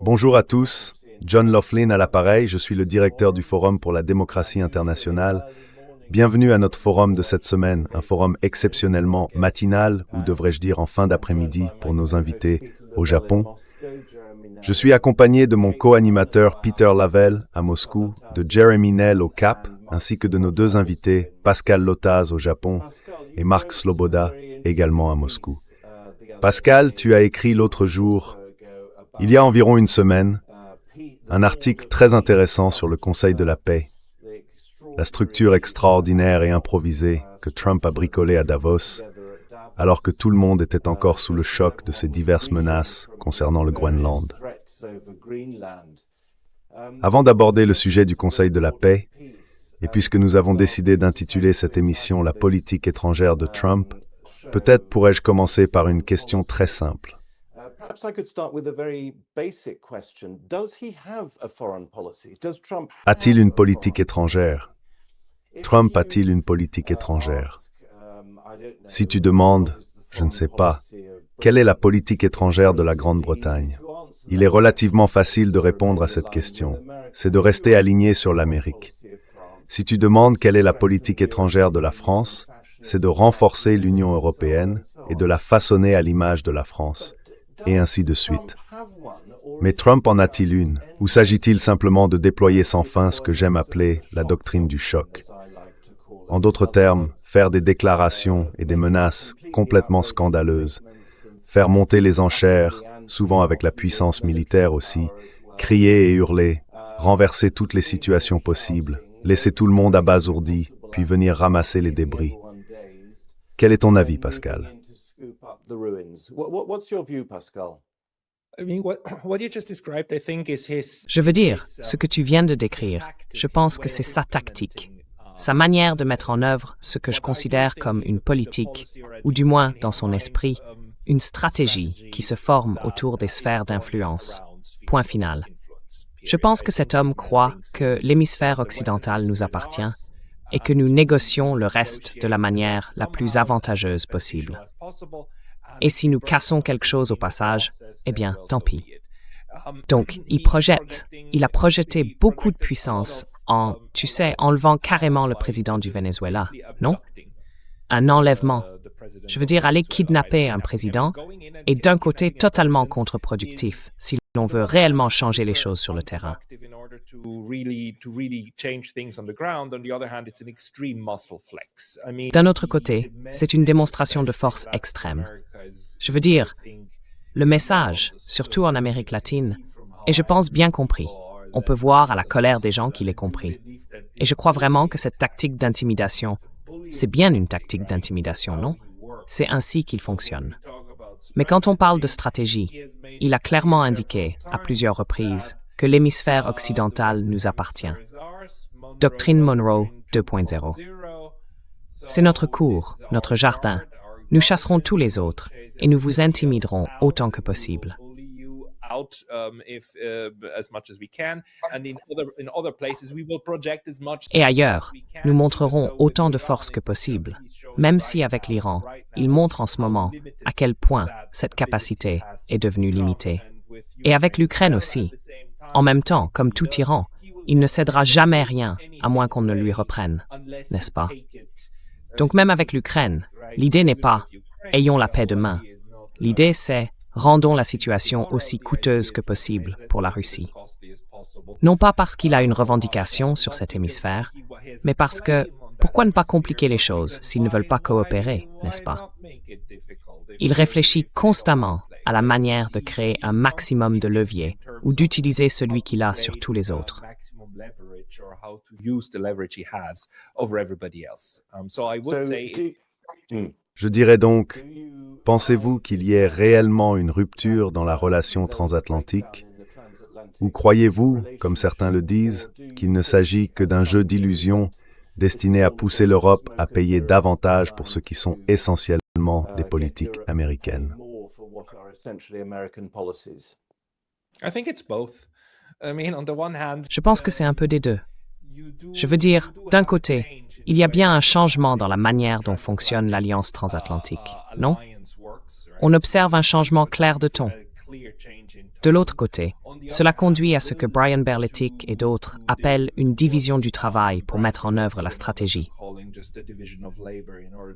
Bonjour à tous, John Laughlin à l'appareil, je suis le directeur du Forum pour la démocratie internationale. Bienvenue à notre forum de cette semaine, un forum exceptionnellement matinal, ou devrais-je dire en fin d'après-midi, pour nos invités au Japon. Je suis accompagné de mon co-animateur Peter Lavelle à Moscou, de Jeremy Nell au Cap, ainsi que de nos deux invités, Pascal Lotaz au Japon et Mark Sloboda, également à Moscou. Pascal, tu as écrit l'autre jour, il y a environ une semaine, un article très intéressant sur le Conseil de la paix, la structure extraordinaire et improvisée que Trump a bricolée à Davos, alors que tout le monde était encore sous le choc de ces diverses menaces concernant le Groenland. Avant d'aborder le sujet du Conseil de la paix, et puisque nous avons décidé d'intituler cette émission « La politique étrangère de Trump », peut-être pourrais-je commencer par une question très simple. A-t-il une politique étrangère? Trump a-t-il une politique étrangère? Si tu demandes, je ne sais pas, quelle est la politique étrangère de la Grande-Bretagne? Il est relativement facile de répondre à cette question. C'est de rester aligné sur l'Amérique. Si tu demandes quelle est la politique étrangère de la France, c'est de renforcer l'Union européenne et de la façonner à l'image de la France, et ainsi de suite. Mais Trump en a-t-il une? Ou s'agit-il simplement de déployer sans fin ce que j'aime appeler la doctrine du choc? En d'autres termes, faire des déclarations et des menaces complètement scandaleuses, faire monter les enchères, souvent avec la puissance militaire aussi, crier et hurler, renverser toutes les situations possibles, laisser tout le monde abasourdi, puis venir ramasser les débris. Quel est ton avis, Pascal? Je veux dire, ce que tu viens de décrire, je pense que c'est sa tactique, sa manière de mettre en œuvre ce que je considère comme une politique, ou du moins, dans son esprit, une stratégie qui se forme autour des sphères d'influence. Point final. Je pense que cet homme croit que l'hémisphère occidental nous appartient et que nous négocions le reste de la manière la plus avantageuse possible. Et si nous cassons quelque chose au passage, eh bien, tant pis. Donc, il a projeté beaucoup de puissance en, tu sais, enlevant carrément le président du Venezuela, non? Un enlèvement. Je veux dire, aller kidnapper un président est d'un côté totalement contre-productif si l'on veut réellement changer les choses sur le terrain. D'un autre côté, c'est une démonstration de force extrême. Je veux dire, le message, surtout en Amérique latine, est, je pense, bien compris. On peut voir à la colère des gens qu'il est compris. Et je crois vraiment que cette tactique d'intimidation, c'est bien une tactique d'intimidation, non? C'est ainsi qu'il fonctionne. Mais quand on parle de stratégie, il a clairement indiqué, à plusieurs reprises, que l'hémisphère occidental nous appartient. Doctrine Monroe 2.0. C'est notre cour, notre jardin. Nous chasserons tous les autres et nous vous intimiderons autant que possible. Et ailleurs, nous montrerons autant de force que possible, même si avec l'Iran, il montre en ce moment à quel point cette capacité est devenue limitée. Et avec l'Ukraine aussi. En même temps, comme tout tyran, il ne cédera jamais rien à moins qu'on ne lui reprenne, n'est-ce pas? Donc même avec l'Ukraine, l'idée n'est pas « ayons la paix demain ». L'idée c'est « rendons la situation aussi coûteuse que possible pour la Russie ». Non pas parce qu'il a une revendication sur cet hémisphère, mais parce que pourquoi ne pas compliquer les choses s'ils ne veulent pas coopérer, n'est-ce pas? Il réfléchit constamment à la manière de créer un maximum de levier ou d'utiliser celui qu'il a sur tous les autres. Je dirais donc, pensez-vous qu'il y ait réellement une rupture dans la relation transatlantique? Ou croyez-vous, comme certains le disent, qu'il ne s'agit que d'un jeu d'illusions destiné à pousser l'Europe à payer davantage pour ce qui sont essentiellement des politiques américaines? Je pense que c'est un peu des deux. Je veux dire, d'un côté, il y a bien un changement dans la manière dont fonctionne l'Alliance transatlantique, non? on observe un changement clair de ton. De l'autre côté, cela conduit à ce que Brian Berletic et d'autres appellent une division du travail pour mettre en œuvre la stratégie.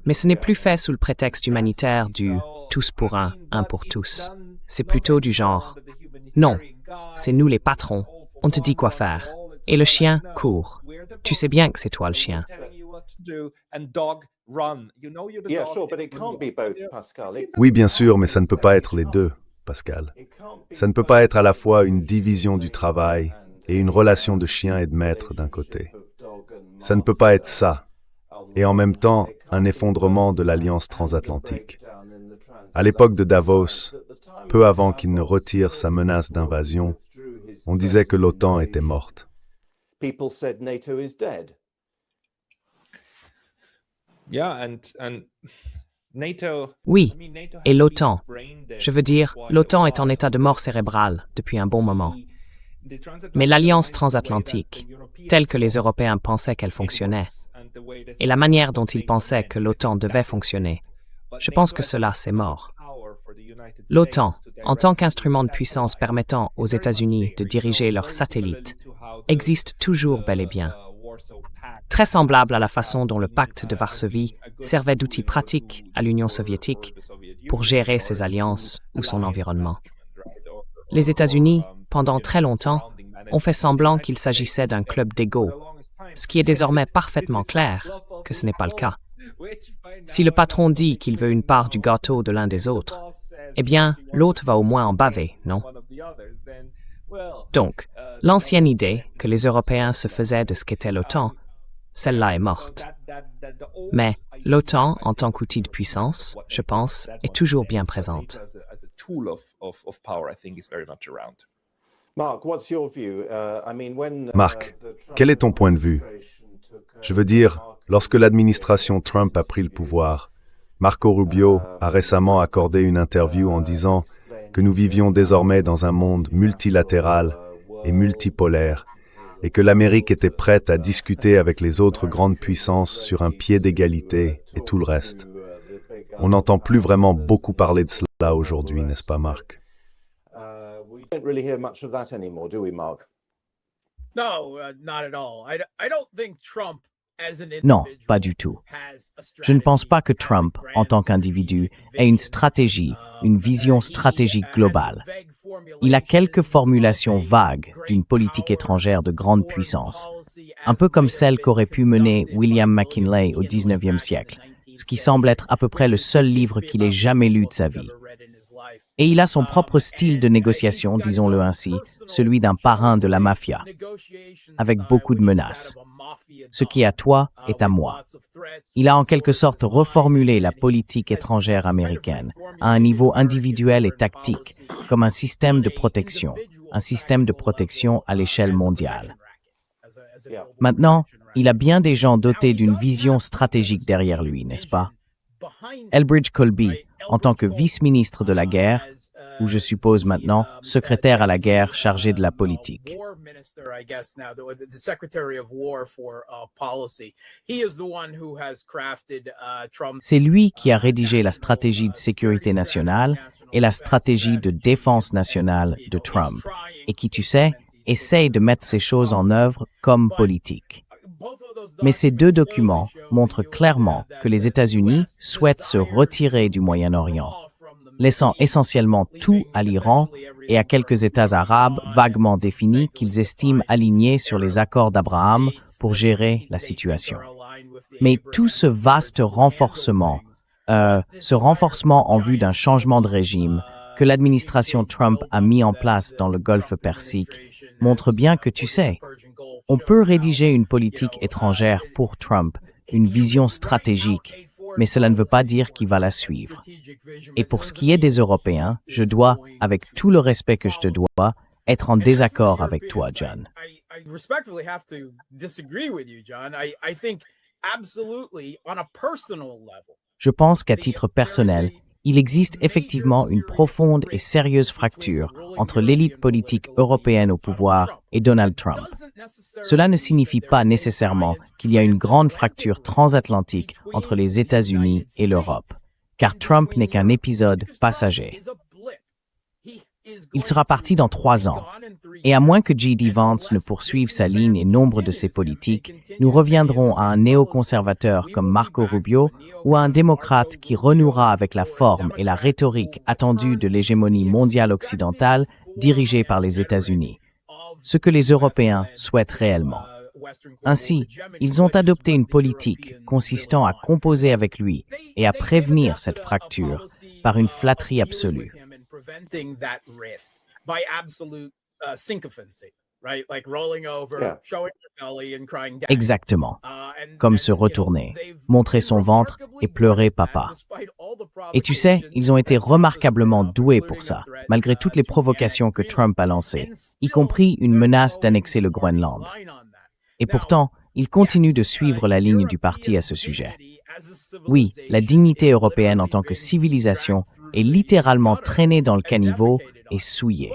Mais ce n'est plus fait sous le prétexte humanitaire du « tous pour un pour tous ». C'est plutôt du genre « non, c'est nous les patrons, on te dit quoi faire. Et le chien court. Tu sais bien que c'est toi le chien. » Oui, bien sûr, mais ça ne peut pas être les deux, Pascal. Ça ne peut pas être à la fois une division du travail et une relation de chien et de maître d'un côté. Ça ne peut pas être ça, et en même temps un effondrement de l'alliance transatlantique. À l'époque de Davos, peu avant qu'il ne retire sa menace d'invasion, on disait que l'OTAN était morte. Oui, et l'OTAN. Je veux dire, l'OTAN est en état de mort cérébrale depuis un bon moment. Mais l'alliance transatlantique, telle que les Européens pensaient qu'elle fonctionnait, et la manière dont ils pensaient que l'OTAN devait fonctionner, je pense que cela, c'est mort. L'OTAN, en tant qu'instrument de puissance permettant aux États-Unis de diriger leurs satellites, existe toujours bel et bien. Très semblable à la façon dont le pacte de Varsovie servait d'outil pratique à l'Union soviétique pour gérer ses alliances ou son environnement. Les États-Unis, pendant très longtemps, ont fait semblant qu'il s'agissait d'un club d'égaux, ce qui est désormais parfaitement clair que ce n'est pas le cas. Si le patron dit qu'il veut une part du gâteau de l'un des autres, eh bien, l'autre va au moins en baver, non? Donc, l'ancienne idée que les Européens se faisaient de ce qu'était l'OTAN, celle-là est morte. Mais l'OTAN, en tant qu'outil de puissance, je pense, est toujours bien présente. Marc, quel est ton point de vue? Je veux dire, lorsque l'administration Trump a pris le pouvoir, Marco Rubio a récemment accordé une interview en disant que nous vivions désormais dans un monde multilatéral et multipolaire et que l'Amérique était prête à discuter avec les autres grandes puissances sur un pied d'égalité et tout le reste. On n'entend plus vraiment beaucoup parler de cela aujourd'hui, n'est-ce pas, Marc? Non, pas du tout. Je ne pense pas que Trump, en tant qu'individu, ait une stratégie, une vision stratégique globale. Il a quelques formulations vagues d'une politique étrangère de grande puissance, un peu comme celle qu'aurait pu mener William McKinley au XIXe siècle, ce qui semble être à peu près le seul livre qu'il ait jamais lu de sa vie. Et il a son propre style de négociation, disons-le ainsi, celui d'un parrain de la mafia, avec beaucoup de menaces. Ce qui est à toi est à moi. Il a en quelque sorte reformulé la politique étrangère américaine à un niveau individuel et tactique, comme un système de protection à l'échelle mondiale. Maintenant, il a bien des gens dotés d'une vision stratégique derrière lui, n'est-ce pas? Elbridge Colby, en tant que vice-ministre de la guerre, ou je suppose maintenant secrétaire à la guerre chargé de la politique. C'est lui qui a rédigé la stratégie de sécurité nationale et la stratégie de défense nationale de Trump, et qui, tu sais, essaye de mettre ces choses en œuvre comme politique. Mais ces deux documents montrent clairement que les États-Unis souhaitent se retirer du Moyen-Orient, laissant essentiellement tout à l'Iran et à quelques États arabes vaguement définis qu'ils estiment alignés sur les accords d'Abraham pour gérer la situation. Mais tout ce vaste renforcement en vue d'un changement de régime que l'administration Trump a mis en place dans le Golfe Persique montre bien que, tu sais, on peut rédiger une politique étrangère pour Trump, une vision stratégique, mais cela ne veut pas dire qu'il va la suivre. Et pour ce qui est des Européens, je dois, avec tout le respect que je te dois, être en désaccord avec toi, John. Je pense qu'à titre personnel, il existe effectivement une profonde et sérieuse fracture entre l'élite politique européenne au pouvoir et Donald Trump. Cela ne signifie pas nécessairement qu'il y a une grande fracture transatlantique entre les États-Unis et l'Europe. car Trump n'est qu'un épisode passager. Il sera parti dans 3 ans. Et à moins que J.D. Vance ne poursuive sa ligne et nombre de ses politiques, nous reviendrons à un néoconservateur comme Marco Rubio ou à un démocrate qui renouera avec la forme et la rhétorique attendue de l'hégémonie mondiale occidentale dirigée par les États-Unis, ce que les Européens souhaitent réellement. Ainsi, ils ont adopté une politique consistant à composer avec lui et à prévenir cette fracture par une flatterie absolue. Exactement, comme se retourner, montrer son ventre et pleurer papa. Et tu sais, ils ont été remarquablement doués pour ça, malgré toutes les provocations que Trump a lancées, y compris une menace d'annexer le Groenland. Et pourtant, ils continuent de suivre la ligne du parti à ce sujet. Oui, la dignité européenne en tant que civilisation est littéralement traînée dans le caniveau et souillée.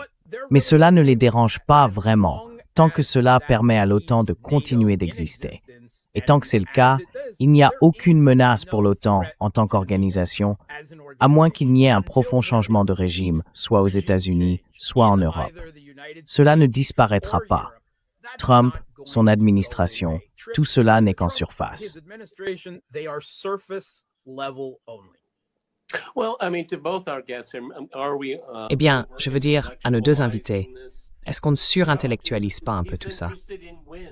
Mais cela ne les dérange pas vraiment, tant que cela permet à l'OTAN de continuer d'exister. Et tant que c'est le cas, il n'y a aucune menace pour l'OTAN en tant qu'organisation, à moins qu'il n'y ait un profond changement de régime, soit aux États-Unis, soit en Europe. Cela ne disparaîtra pas. Trump, son administration, tout cela n'est qu'en surface. Eh bien, je veux dire à nos deux invités, est-ce qu'on ne surintellectualise pas un peu tout ça?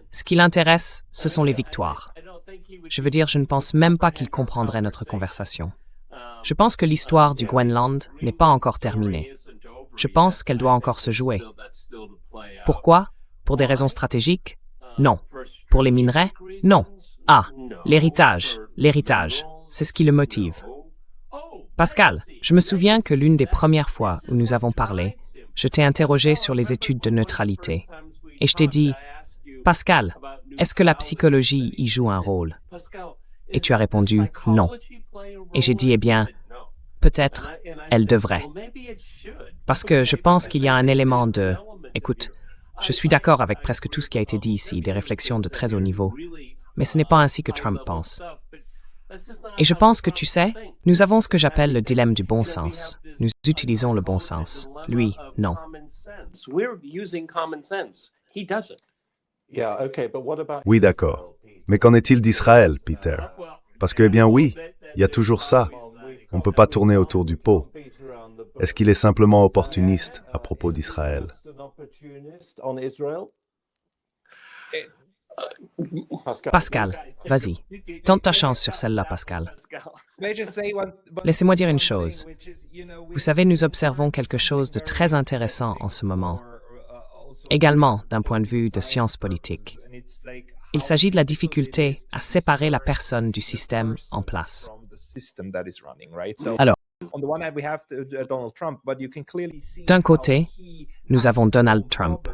Ce qui l'intéresse, ce sont les victoires. Je veux dire, je ne pense même pas qu'il comprendrait notre conversation. Je pense que l'histoire du Groenland n'est pas encore terminée. Je pense qu'elle doit encore se jouer. Pourquoi? Pour des raisons stratégiques? Non. Pour les minerais? Non. Ah, l'héritage, c'est ce qui le motive. Pascal, je me souviens que l'une des premières fois où nous avons parlé, je t'ai interrogé sur les études de neutralité. Et je t'ai dit, Pascal, est-ce que la psychologie y joue un rôle? Et tu as répondu, non. Et j'ai dit, eh bien, peut-être, elle devrait. Parce que je pense qu'il y a un élément de... Écoute, je suis d'accord avec presque tout ce qui a été dit ici, des réflexions de très haut niveau. Mais ce n'est pas ainsi que Trump pense. Et je pense que, tu sais, nous avons ce que j'appelle le dilemme du bon sens. Nous utilisons le bon sens. Lui, non. Oui, d'accord. Mais qu'en est-il d'Israël, Peter? Parce que, eh bien oui, il y a toujours ça. On ne peut pas tourner autour du pot. Est-ce qu'il est simplement opportuniste à propos d'Israël? Pascal, vas-y. Tente ta chance sur celle-là, Pascal. Laissez-moi dire une chose. Vous savez, nous observons quelque chose de très intéressant en ce moment. Également, d'un point de vue de science politique. Il s'agit de la difficulté à séparer la personne du système en place. Alors, d'un côté, nous avons Donald Trump.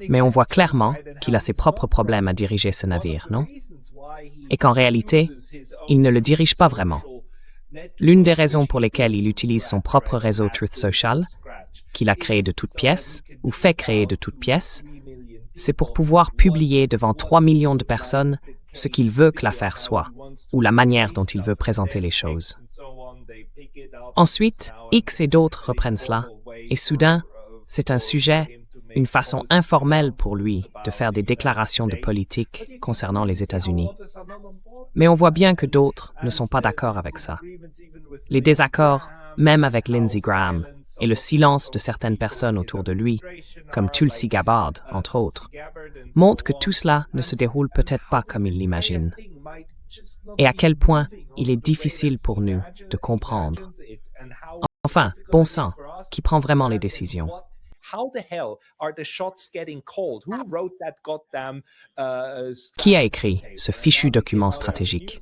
Mais on voit clairement qu'il a ses propres problèmes à diriger ce navire, non? Et qu'en réalité, il ne le dirige pas vraiment. L'une des raisons pour lesquelles il utilise son propre réseau Truth Social, qu'il a créé de toutes pièces, ou fait créer de toutes pièces, c'est pour pouvoir publier devant 3 millions de personnes ce qu'il veut que l'affaire soit, ou la manière dont il veut présenter les choses. Ensuite, X et d'autres reprennent cela, et soudain, c'est un sujet, une façon informelle pour lui de faire des déclarations de politique concernant les États-Unis. Mais on voit bien que d'autres ne sont pas d'accord avec ça. Les désaccords, même avec Lindsey Graham, et le silence de certaines personnes autour de lui, comme Tulsi Gabbard, entre autres, montrent que tout cela ne se déroule peut-être pas comme il l'imagine. Et à quel point il est difficile pour nous de comprendre. Enfin, bon sang, qui prend vraiment les décisions? Qui a écrit ce fichu document stratégique?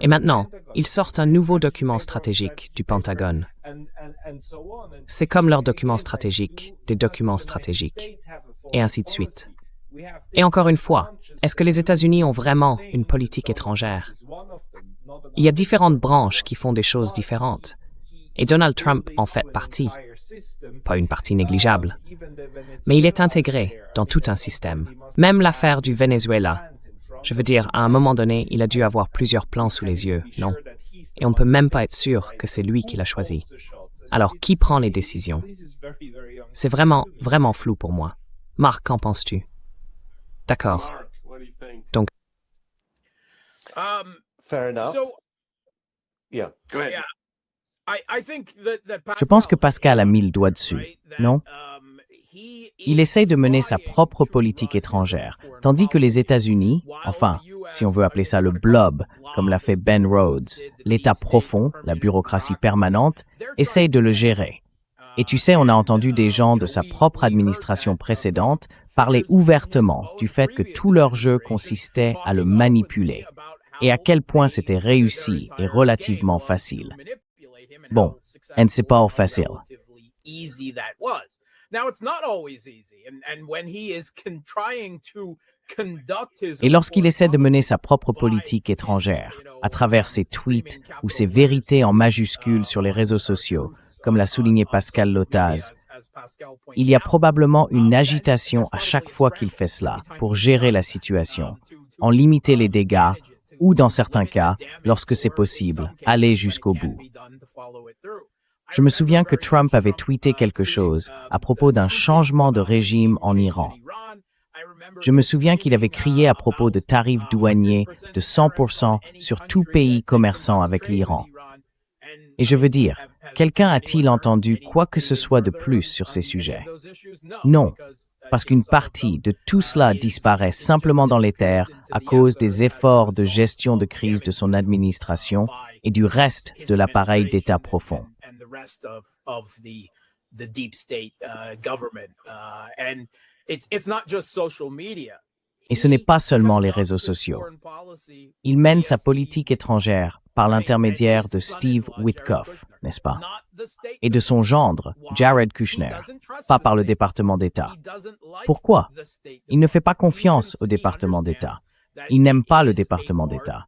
Et maintenant, ils sortent un nouveau document stratégique du Pentagone. C'est comme leurs documents stratégiques, des documents stratégiques, et ainsi de suite. Et encore une fois, est-ce que les États-Unis ont vraiment une politique étrangère? Il y a différentes branches qui font des choses différentes, et Donald Trump en fait partie. Pas une partie négligeable. Mais il est intégré dans tout un système. Même l'affaire du Venezuela. Je veux dire, à un moment donné, il a dû avoir plusieurs plans sous les yeux, non? et on ne peut même pas être sûr que c'est lui qui l'a choisi. Alors, qui prend les décisions? C'est vraiment, vraiment flou pour moi. Marc, qu'en penses-tu? D'accord. Donc, Fair enough. Yeah. Go ahead. Je pense que Pascal a mis le doigt dessus, non? Il essaye de mener sa propre politique étrangère, tandis que les États-Unis, enfin, si on veut appeler ça le blob, comme l'a fait Ben Rhodes, l'État profond, la bureaucratie permanente, essayent de le gérer. Et tu sais, on a entendu des gens de sa propre administration précédente parler ouvertement du fait que tout leur jeu consistait à le manipuler, et à quel point c'était réussi et relativement facile. Bon, and c'est pas facile. Et lorsqu'il essaie de mener sa propre politique étrangère, à travers ses tweets ou ses vérités en majuscules sur les réseaux sociaux, comme l'a souligné Pascal Lotaz, il y a probablement une agitation à chaque fois qu'il fait cela pour gérer la situation, en limiter les dégâts ou, dans certains cas, lorsque c'est possible, aller jusqu'au bout. Je me souviens que Trump avait tweeté quelque chose à propos d'un changement de régime en Iran. Je me souviens qu'il avait crié à propos de tarifs douaniers de 100% sur tout pays commerçant avec l'Iran. Et je veux dire, quelqu'un a-t-il entendu quoi que ce soit de plus sur ces sujets? Non, parce qu'une partie de tout cela disparaît simplement dans l'éther à cause des efforts de gestion de crise de son administration et du reste de l'appareil d'État profond. Et ce n'est pas seulement les réseaux sociaux. Il mène sa politique étrangère par l'intermédiaire de Steve Witkoff, n'est-ce pas? Et de son gendre, Jared Kushner, pas par le département d'État. Pourquoi? Il ne fait pas confiance au département d'État. Il n'aime pas le département d'État.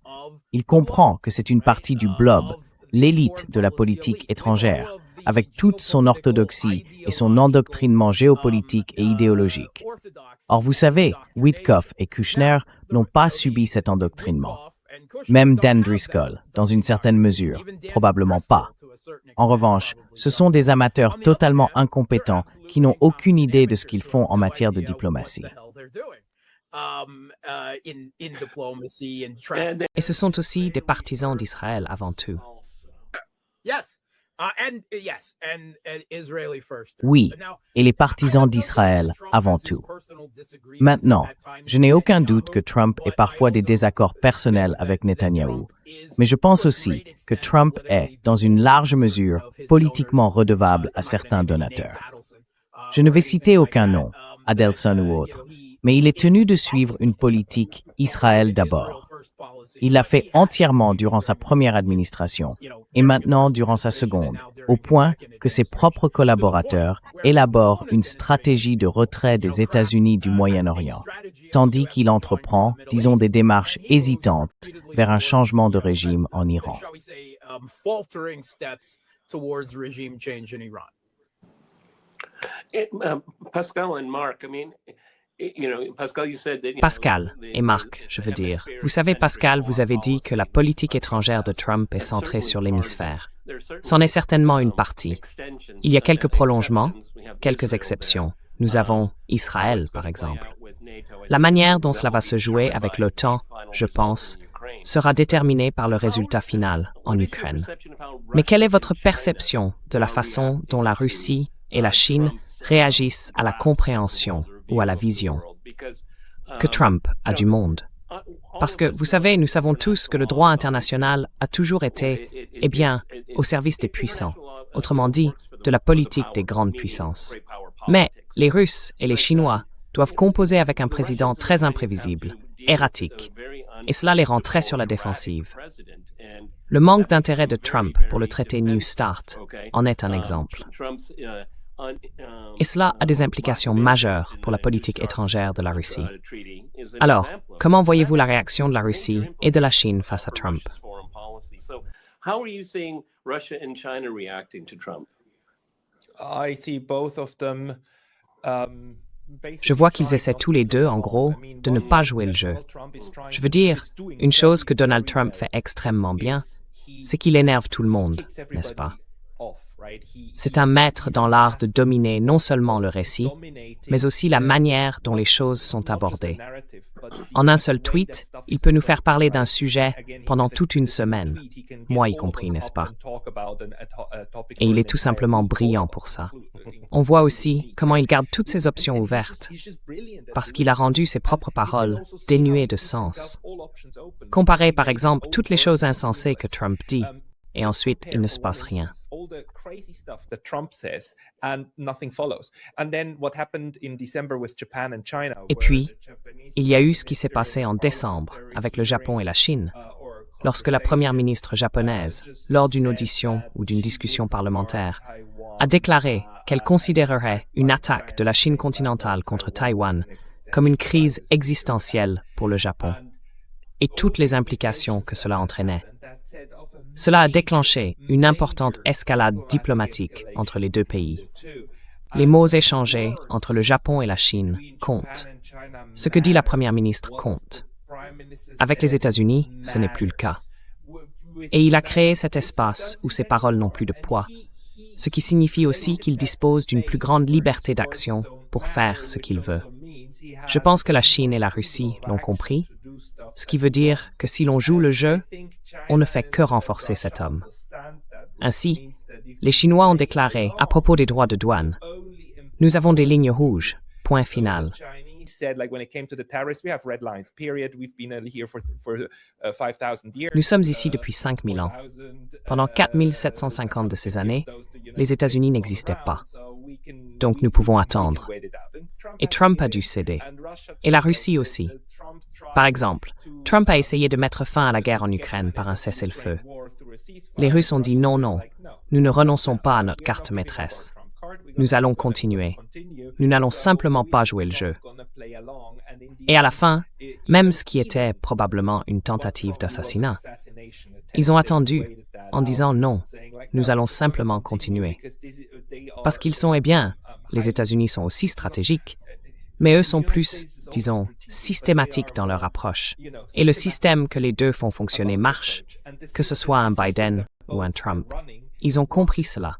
Il comprend que c'est une partie du blob, l'élite de la politique étrangère, avec toute son orthodoxie et son endoctrinement géopolitique et idéologique. Or, vous savez, Witkoff et Kushner n'ont pas subi cet endoctrinement. Même Dan Driscoll, dans une certaine mesure, probablement pas. En revanche, ce sont des amateurs totalement incompétents qui n'ont aucune idée de ce qu'ils font en matière de diplomatie. et ce sont aussi des partisans d'Israël avant tout. Oui, et les partisans d'Israël avant tout. Maintenant, je n'ai aucun doute que Trump ait parfois des désaccords personnels avec Netanyahou, mais je pense aussi que Trump est, dans une large mesure, politiquement redevable à certains donateurs. Je ne vais citer aucun nom, Adelson ou autre, mais il est tenu de suivre une politique Israël d'abord. Il l'a fait entièrement durant sa première administration et maintenant durant sa seconde, au point que ses propres collaborateurs élaborent une stratégie de retrait des États-Unis du Moyen-Orient, tandis qu'il entreprend, disons, des démarches hésitantes vers un changement de régime en Iran. Pascal and Mark, I mean, Pascal, you said that, Pascal et Marc, je veux dire. Vous savez, Pascal, vous avez dit que la politique étrangère de Trump est centrée sur l'hémisphère. C'en est certainement une partie. Il y a quelques prolongements, quelques exceptions. Nous avons Israël, par exemple. La manière dont cela va se jouer avec l'OTAN, je pense, sera déterminée par le résultat final en Ukraine. Mais quelle est votre perception de la façon dont la Russie et la Chine réagissent à la compréhension ou à la vision que Trump a du monde? Parce que, vous savez, nous savons tous que le droit international a toujours été, eh bien, au service des puissants, autrement dit, de la politique des grandes puissances. Mais les Russes et les Chinois doivent composer avec un président très imprévisible, erratique, et cela les rend très sur la défensive. Le manque d'intérêt de Trump pour le traité New START en est un exemple. Et cela a des implications majeures pour la politique étrangère de la Russie. Alors, comment voyez-vous la réaction de la Russie et de la Chine face à Trump? how are you seeing Russia and China reacting to Trump? I see both of them. Je vois qu'ils essaient tous les deux, en gros, de ne pas jouer le jeu. Je veux dire, une chose que Donald Trump fait extrêmement bien, c'est qu'il énerve tout le monde, n'est-ce pas? C'est un maître dans l'art de dominer non seulement le récit, mais aussi la manière dont les choses sont abordées. En un seul tweet, il peut nous faire parler d'un sujet pendant toute une semaine, moi y compris, n'est-ce pas? Et il est tout simplement brillant pour ça. On voit aussi comment il garde toutes ses options ouvertes, parce qu'il a rendu ses propres paroles dénuées de sens. Comparez par exemple toutes les choses insensées que Trump dit, et ensuite il ne se passe rien. Et puis, il y a eu ce qui s'est passé en décembre avec le Japon et la Chine, lorsque la première ministre japonaise, lors d'une audition ou d'une discussion parlementaire, a déclaré qu'elle considérerait une attaque de la Chine continentale contre Taïwan comme une crise existentielle pour le Japon, et toutes les implications que cela entraînait. Cela a déclenché une importante escalade diplomatique entre les deux pays. Les mots échangés entre le Japon et la Chine comptent. Ce que dit la première ministre compte. Avec les États-Unis, ce n'est plus le cas. Et il a créé cet espace où ses paroles n'ont plus de poids, ce qui signifie aussi qu'il dispose d'une plus grande liberté d'action pour faire ce qu'il veut. Je pense que la Chine et la Russie l'ont compris, ce qui veut dire que si l'on joue le jeu, on ne fait que renforcer cet homme. Ainsi, les Chinois ont déclaré à propos des droits de douane, « Nous avons des lignes rouges, point final. » Nous sommes ici depuis 5000 ans. Pendant 4750 de ces années, les États-Unis n'existaient pas. Donc nous pouvons attendre. Et Trump a dû céder. Et la Russie aussi. Par exemple, Trump a essayé de mettre fin à la guerre en Ukraine par un cessez-le-feu. Les Russes ont dit non, non, nous ne renonçons pas à notre carte maîtresse. Nous allons continuer. Nous n'allons simplement pas jouer le jeu. Et à la fin, même ce qui était probablement une tentative d'assassinat, ils ont attendu en disant non, nous allons simplement continuer. Parce qu'ils sont, les États-Unis sont aussi stratégiques, mais eux sont plus, disons, systématiques dans leur approche. Et le système que les deux font fonctionner marche, que ce soit un Biden ou un Trump. Ils ont compris cela.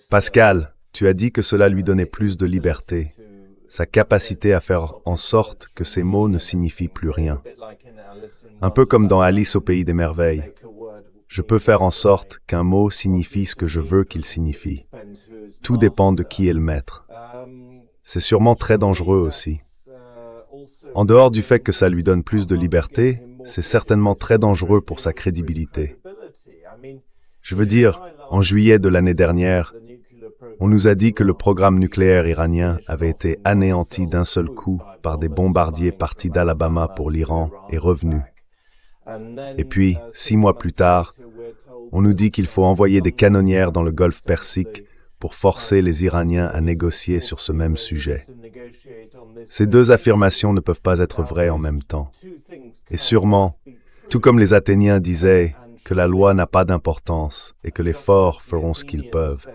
Pascal, tu as dit que cela lui donnait plus de liberté, sa capacité à faire en sorte que ses mots ne signifient plus rien. Un peu comme dans Alice au pays des merveilles. Je peux faire en sorte qu'un mot signifie ce que je veux qu'il signifie. Tout dépend de qui est le maître. C'est sûrement très dangereux aussi. En dehors du fait que ça lui donne plus de liberté, c'est certainement très dangereux pour sa crédibilité. Je veux dire, en juillet de l'année dernière, on nous a dit que le programme nucléaire iranien avait été anéanti d'un seul coup par des bombardiers partis d'Alabama pour l'Iran et revenus. Et puis, 6 mois plus tard, on nous dit qu'il faut envoyer des canonnières dans le golfe Persique pour forcer les Iraniens à négocier sur ce même sujet. Ces deux affirmations ne peuvent pas être vraies en même temps. Et sûrement, tout comme les Athéniens disaient que la loi n'a pas d'importance et que les forts feront ce qu'ils peuvent,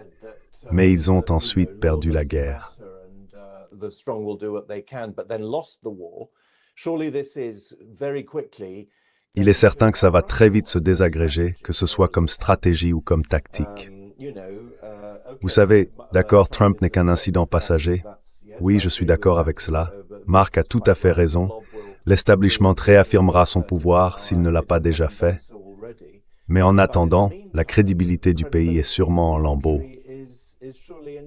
mais ils ont ensuite perdu la guerre. Il est certain que ça va très vite se désagréger, que ce soit comme stratégie ou comme tactique. Vous savez, d'accord, Trump n'est qu'un incident passager. Oui, je suis d'accord avec cela. Mark a tout à fait raison. L'establishment réaffirmera son pouvoir s'il ne l'a pas déjà fait. Mais en attendant, la crédibilité du pays est sûrement en lambeaux.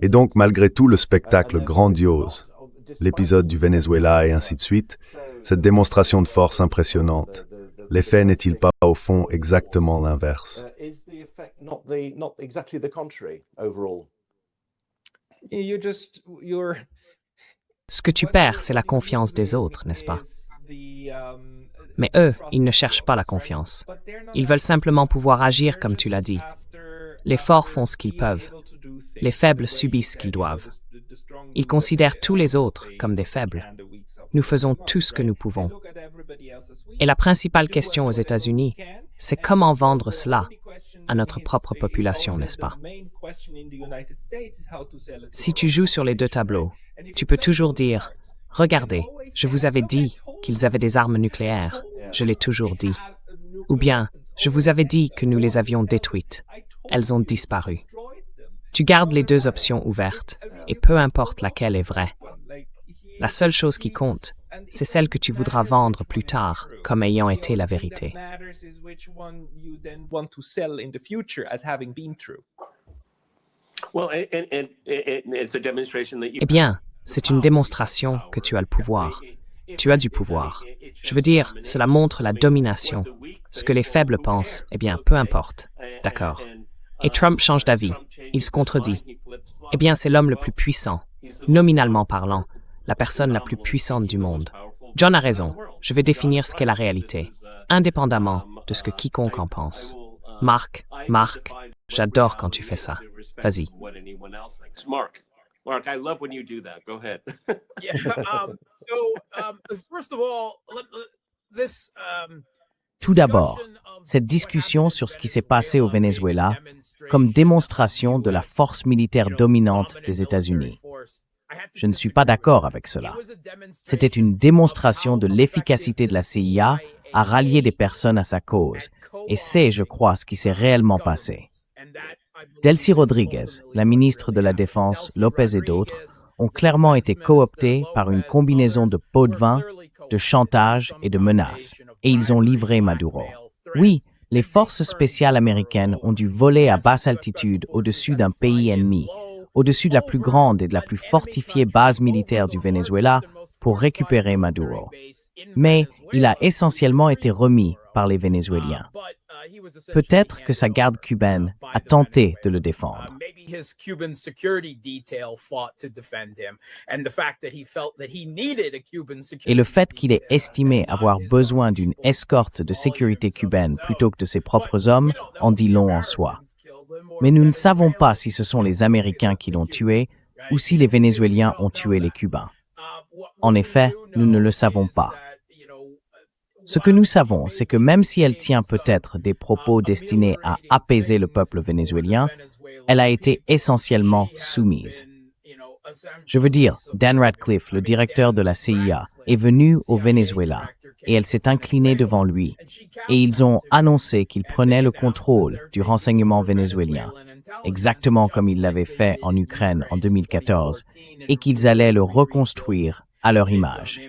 Et donc, malgré tout le spectacle grandiose, l'épisode du Venezuela et ainsi de suite, cette démonstration de force impressionnante, l'effet n'est-il pas, au fond, exactement l'inverse? Ce que tu perds, c'est la confiance des autres, n'est-ce pas? Mais eux, ils ne cherchent pas la confiance. Ils veulent simplement pouvoir agir comme tu l'as dit. Les forts font ce qu'ils peuvent. Les faibles subissent ce qu'ils doivent. Ils considèrent tous les autres comme des faibles. Nous faisons tout ce que nous pouvons. Et la principale question aux États-Unis, c'est comment vendre cela à notre propre population, n'est-ce pas? Si tu joues sur les deux tableaux, tu peux toujours dire regardez, je vous avais dit qu'ils avaient des armes nucléaires. Je l'ai toujours dit. Ou bien, je vous avais dit que nous les avions détruites. Elles ont disparu. Tu gardes les deux options ouvertes, et peu importe laquelle est vraie. La seule chose qui compte, c'est celle que tu voudras vendre plus tard comme ayant été la vérité. Eh bien, c'est une démonstration que tu as le pouvoir. Tu as du pouvoir. Je veux dire, cela montre la domination. Ce que les faibles pensent, eh bien, peu importe. D'accord. Et Trump change d'avis. Il se contredit. Eh bien, c'est l'homme le plus puissant, nominalement parlant, la personne la plus puissante du monde. John a raison. Je vais définir ce qu'est la réalité, indépendamment de ce que quiconque en pense. Marc, j'adore quand tu fais ça. Vas-y. Mark, I love when you do that. Go ahead. First of all, this Tout d'abord, cette discussion sur ce qui s'est passé au Venezuela comme démonstration de la force militaire dominante des États-Unis. Je ne suis pas d'accord avec cela. C'était une démonstration de l'efficacité de la CIA à rallier des personnes à sa cause, et c'est, je crois, ce qui s'est réellement passé. Delcy Rodriguez, la ministre de la Défense, Lopez et d'autres ont clairement été cooptés par une combinaison de pots de vin, de chantage et de menaces, et ils ont livré Maduro. Oui, les forces spéciales américaines ont dû voler à basse altitude au-dessus d'un pays ennemi, au-dessus de la plus grande et de la plus fortifiée base militaire du Venezuela pour récupérer Maduro. Mais il a essentiellement été remis par les Vénézuéliens. Peut-être que sa garde cubaine a tenté de le défendre. Et le fait qu'il ait estimé avoir besoin d'une escorte de sécurité cubaine plutôt que de ses propres hommes en dit long en soi. Mais nous ne savons pas si ce sont les Américains qui l'ont tué ou si les Vénézuéliens ont tué les Cubains. En effet, nous ne le savons pas. Ce que nous savons, c'est que même si elle tient peut-être des propos destinés à apaiser le peuple vénézuélien, elle a été essentiellement soumise. Je veux dire, Dan Ratcliffe, le directeur de la CIA, est venu au Venezuela et elle s'est inclinée devant lui et ils ont annoncé qu'ils prenaient le contrôle du renseignement vénézuélien, exactement comme ils l'avaient fait en Ukraine en 2014, et qu'ils allaient le reconstruire à leur image.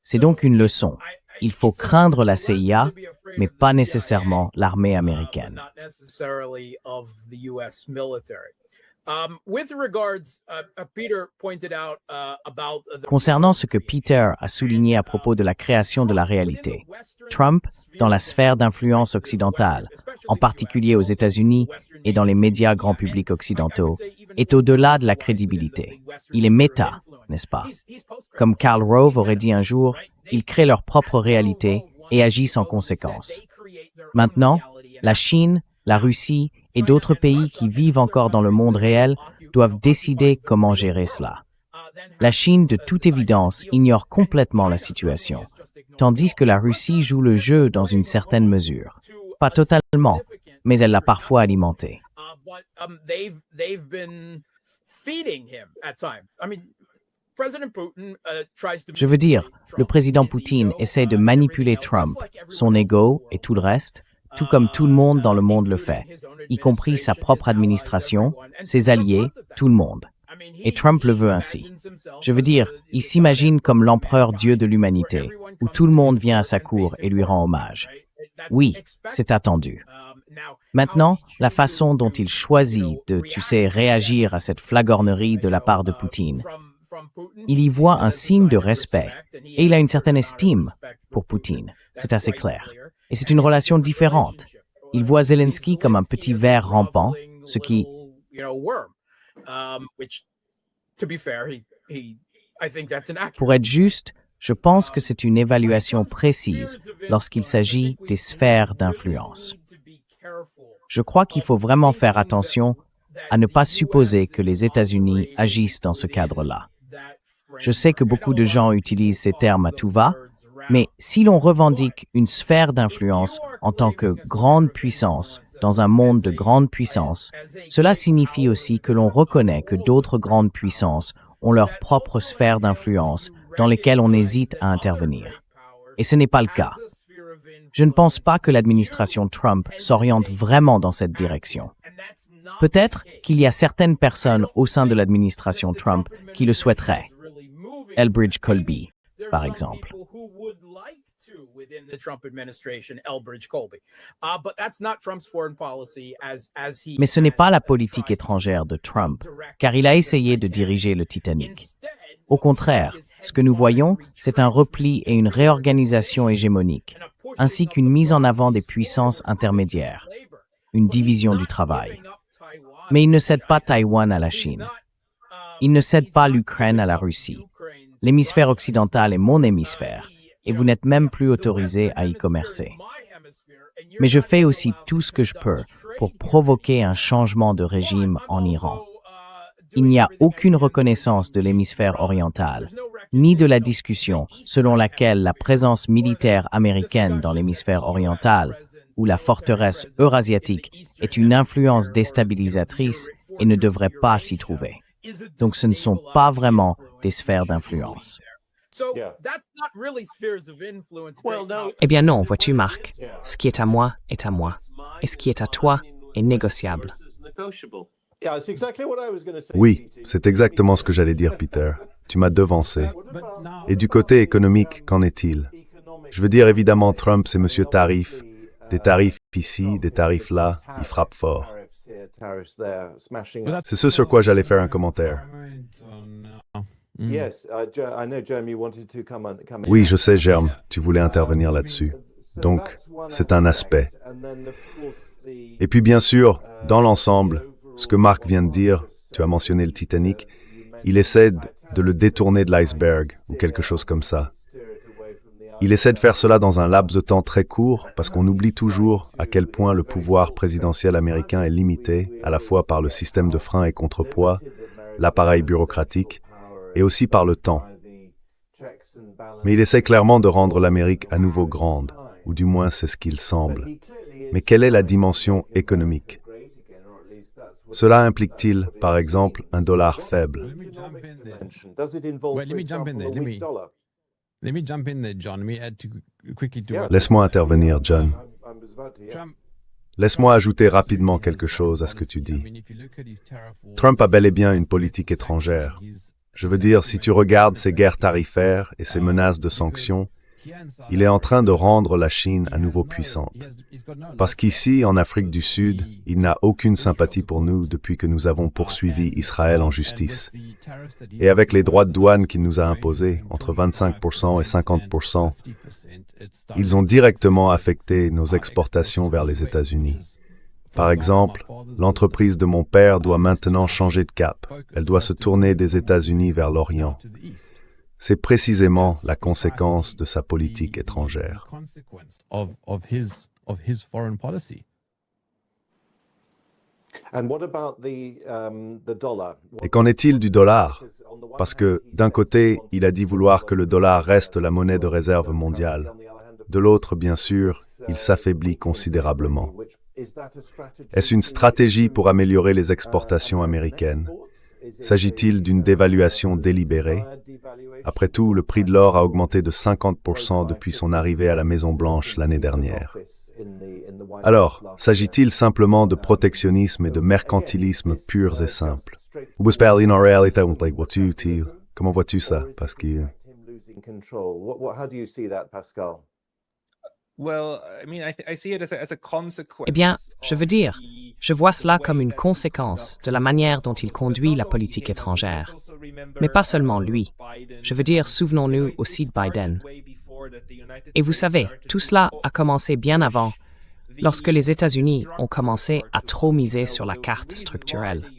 C'est donc une leçon. Il faut craindre la CIA, mais pas nécessairement l'armée américaine. Concernant ce que Peter a souligné à propos de la création de la réalité, Trump, dans la sphère d'influence occidentale, en particulier aux États-Unis et dans les médias grand public occidentaux, est au-delà de la crédibilité. Il est méta, n'est-ce pas? Comme Karl Rove aurait dit un jour, ils créent leur propre réalité et agissent en conséquence. Maintenant, la Chine, la Russie et d'autres pays qui vivent encore dans le monde réel doivent décider comment gérer cela. La Chine, de toute évidence, ignore complètement la situation, tandis que la Russie joue le jeu dans une certaine mesure. Pas totalement, mais elle l'a parfois alimenté. Je veux dire, le président Poutine essaie de manipuler Trump, son ego et tout le reste, tout comme tout le monde dans le monde le fait, y compris sa propre administration, ses alliés, tout le monde. Et Trump le veut ainsi. Je veux dire, il s'imagine comme l'empereur Dieu de l'humanité, où tout le monde vient à sa cour et lui rend hommage. Oui, c'est attendu. Maintenant, la façon dont il choisit de, réagir à cette flagornerie de la part de Poutine, il y voit un signe de respect et il a une certaine estime pour Poutine, c'est assez clair. Et c'est une relation différente. Il voit Zelensky comme un petit ver rampant, ce qui... Pour être juste, je pense que c'est une évaluation précise lorsqu'il s'agit des sphères d'influence. Je crois qu'il faut vraiment faire attention à ne pas supposer que les États-Unis agissent dans ce cadre-là. Je sais que beaucoup de gens utilisent ces termes à tout va, mais si l'on revendique une sphère d'influence en tant que grande puissance dans un monde de grande puissance, cela signifie aussi que l'on reconnaît que d'autres grandes puissances ont leur propre sphère d'influence dans lesquels on hésite à intervenir. Et ce n'est pas le cas. Je ne pense pas que l'administration Trump s'oriente vraiment dans cette direction. Peut-être qu'il y a certaines personnes au sein de l'administration Trump qui le souhaiteraient. Elbridge Colby, par exemple. Mais ce n'est pas la politique étrangère de Trump, car il a essayé de diriger le Titanic. Au contraire, ce que nous voyons, c'est un repli et une réorganisation hégémonique, ainsi qu'une mise en avant des puissances intermédiaires, une division du travail. Mais il ne cède pas Taïwan à la Chine. Il ne cède pas l'Ukraine à la Russie. L'hémisphère occidental est mon hémisphère, et vous n'êtes même plus autorisé à y commercer. Mais je fais aussi tout ce que je peux pour provoquer un changement de régime en Iran. Il n'y a aucune reconnaissance de l'hémisphère oriental, ni de la discussion selon laquelle la présence militaire américaine dans l'hémisphère oriental ou la forteresse eurasiatique est une influence déstabilisatrice et ne devrait pas s'y trouver. Donc ce ne sont pas vraiment des sphères d'influence. Eh bien non, vois-tu, Marc, ce qui est à moi, et ce qui est à toi est négociable. Oui, c'est exactement ce que j'allais dire, Peter. Tu m'as devancé. Et du côté économique, qu'en est-il? Je veux dire, évidemment, Trump, c'est monsieur Tarif. Des tarifs ici, des tarifs là, il frappe fort. C'est ce sur quoi j'allais faire un commentaire. Oui, je sais, Germe, tu voulais intervenir là-dessus. Donc, c'est un aspect. Et puis, bien sûr, dans l'ensemble, ce que Marc vient de dire, tu as mentionné le Titanic, il essaie de le détourner de l'iceberg, ou quelque chose comme ça. Il essaie de faire cela dans un laps de temps très court, parce qu'on oublie toujours à quel point le pouvoir présidentiel américain est limité, à la fois par le système de frein et contrepoids, l'appareil bureaucratique, et aussi par le temps. Mais il essaie clairement de rendre l'Amérique à nouveau grande, ou du moins c'est ce qu'il semble. Mais quelle est la dimension économique? Cela implique-t-il, par exemple, un dollar faible? Laisse-moi intervenir, John. Laisse-moi ajouter rapidement quelque chose à ce que tu dis. Trump a bel et bien une politique étrangère. Je veux dire, si tu regardes ses guerres tarifaires et ses menaces de sanctions, il est en train de rendre la Chine à nouveau puissante. Parce qu'ici, en Afrique du Sud, il n'a aucune sympathie pour nous depuis que nous avons poursuivi Israël en justice. Et avec les droits de douane qu'il nous a imposés, entre 25% et 50%, ils ont directement affecté nos exportations vers les États-Unis. Par exemple, l'entreprise de mon père doit maintenant changer de cap. Elle doit se tourner des États-Unis vers l'Orient. C'est précisément la conséquence de sa politique étrangère. Et qu'en est-il du dollar? Parce que, d'un côté, il a dit vouloir que le dollar reste la monnaie de réserve mondiale. De l'autre, bien sûr, il s'affaiblit considérablement. Est-ce une stratégie pour améliorer les exportations américaines? S'agit-il d'une dévaluation délibérée? Après tout, le prix de l'or a augmenté de 50% depuis son arrivée à la Maison-Blanche l'année dernière. Alors, s'agit-il simplement de protectionnisme et de mercantilisme purs et simples? Comment vois-tu ça, Pascal? Eh bien, je veux dire, je vois cela comme une conséquence de la manière dont il conduit la politique étrangère. Mais pas seulement lui. Je veux dire, souvenons-nous aussi de Biden. Et vous savez, tout cela a commencé bien avant, lorsque les États-Unis ont commencé à trop miser sur la carte structurelle.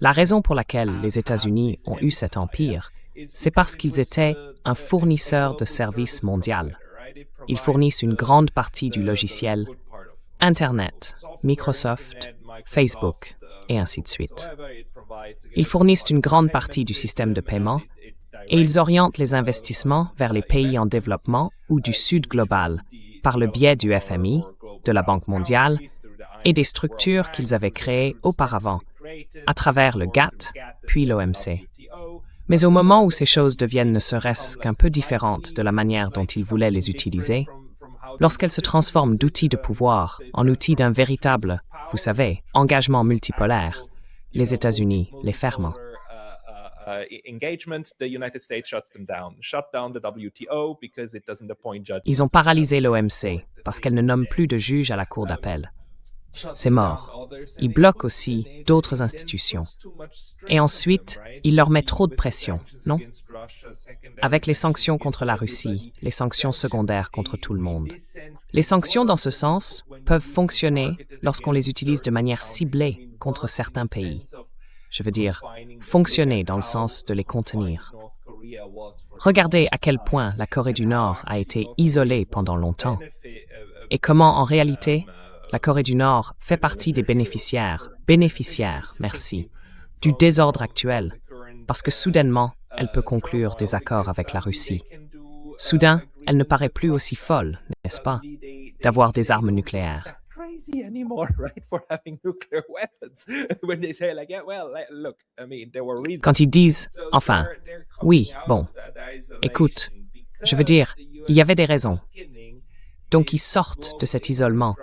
La raison pour laquelle les États-Unis ont eu cet empire, c'est parce qu'ils étaient un fournisseur de services mondial. Ils fournissent une grande partie du logiciel, Internet, Microsoft, Facebook, et ainsi de suite. Ils fournissent une grande partie du système de paiement et ils orientent les investissements vers les pays en développement ou du Sud global par le biais du FMI, de la Banque mondiale et des structures qu'ils avaient créées auparavant à travers le GATT puis l'OMC. Mais au moment où ces choses deviennent ne serait-ce qu'un peu différentes de la manière dont ils voulaient les utiliser, lorsqu'elles se transforment d'outils de pouvoir en outils d'un véritable, vous savez, engagement multipolaire, les États-Unis les ferment. Ils ont paralysé l'OMC parce qu'elle ne nomme plus de juges à la Cour d'appel. C'est mort. Ils bloquent aussi d'autres institutions. Et ensuite, ils leur mettent trop de pression, non? Avec les sanctions contre la Russie, les sanctions secondaires contre tout le monde. Les sanctions, dans ce sens, peuvent fonctionner lorsqu'on les utilise de manière ciblée contre certains pays. Je veux dire, fonctionner dans le sens de les contenir. Regardez à quel point la Corée du Nord a été isolée pendant longtemps. Et comment, en réalité, la Corée du Nord fait partie des bénéficiaires, merci, du désordre actuel, parce que soudainement, elle peut conclure des accords avec la Russie. Soudain, elle ne paraît plus aussi folle, n'est-ce pas, d'avoir des armes nucléaires. Quand ils disent, enfin, oui, bon, écoute, je veux dire, il y avait des raisons. Donc ils sortent de cet isolement,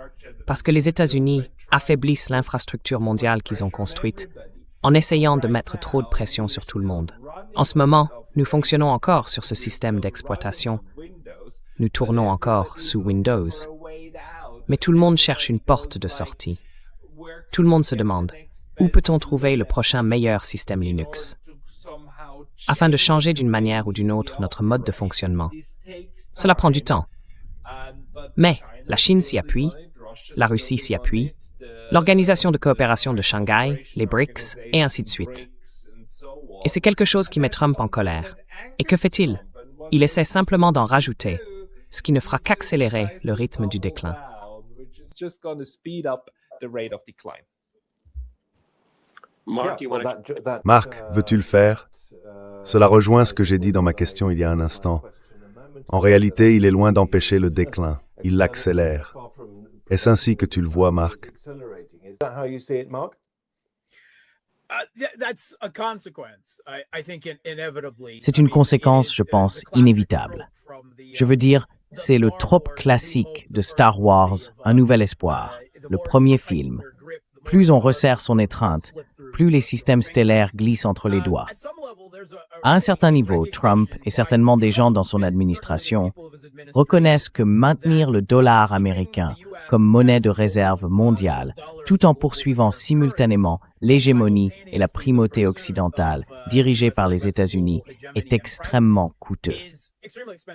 parce que les États-Unis affaiblissent l'infrastructure mondiale qu'ils ont construite en essayant de mettre trop de pression sur tout le monde. En ce moment, nous fonctionnons encore sur ce système d'exploitation. Nous tournons encore sous Windows. Mais tout le monde cherche une porte de sortie. Tout le monde se demande, où peut-on trouver le prochain meilleur système Linux? Afin de changer d'une manière ou d'une autre notre mode de fonctionnement. Cela prend du temps. Mais la Chine s'y appuie, la Russie s'y appuie, l'Organisation de coopération de Shanghai, les BRICS, et ainsi de suite. Et c'est quelque chose qui met Trump en colère. Et que fait-il? Il essaie simplement d'en rajouter, ce qui ne fera qu'accélérer le rythme du déclin. Marc, veux-tu le faire? Cela rejoint ce que j'ai dit dans ma question il y a un instant. En réalité, il est loin d'empêcher le déclin. Il l'accélère. Est-ce ainsi que tu le vois, Marc? C'est une conséquence, je pense, inévitable. Je veux dire, c'est le trope classique de Star Wars, Un Nouvel Espoir, le premier film. Plus on resserre son étreinte, plus les systèmes stellaires glissent entre les doigts. À un certain niveau, Trump, et certainement des gens dans son administration, reconnaissent que maintenir le dollar américain comme monnaie de réserve mondiale, tout en poursuivant simultanément l'hégémonie et la primauté occidentale dirigée par les États-Unis, est extrêmement coûteux.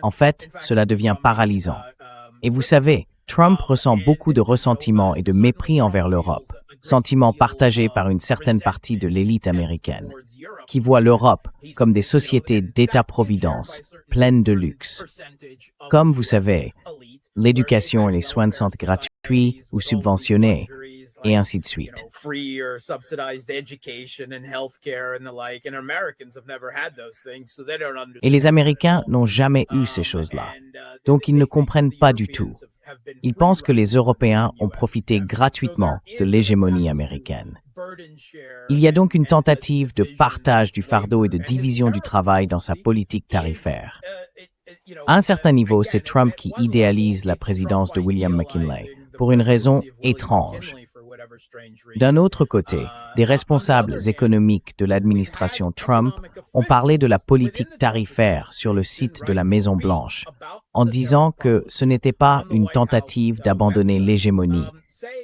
En fait, cela devient paralysant. Et vous savez, Trump ressent beaucoup de ressentiment et de mépris envers l'Europe, sentiment partagé par une certaine partie de l'élite américaine, qui voit l'Europe comme des sociétés d'État-providence, pleines de luxe. Comme vous savez, l'éducation et les soins de santé gratuits ou subventionnés, et ainsi de suite. Et les Américains n'ont jamais eu ces choses-là, donc ils ne comprennent pas du tout. Ils pensent que les Européens ont profité gratuitement de l'hégémonie américaine. Il y a donc une tentative de partage du fardeau et de division du travail dans sa politique tarifaire. À un certain niveau, c'est Trump qui idéalise la présidence de William McKinley, pour une raison étrange. D'un autre côté, des responsables économiques de l'administration Trump ont parlé de la politique tarifaire sur le site de la Maison-Blanche, en disant que ce n'était pas une tentative d'abandonner l'hégémonie.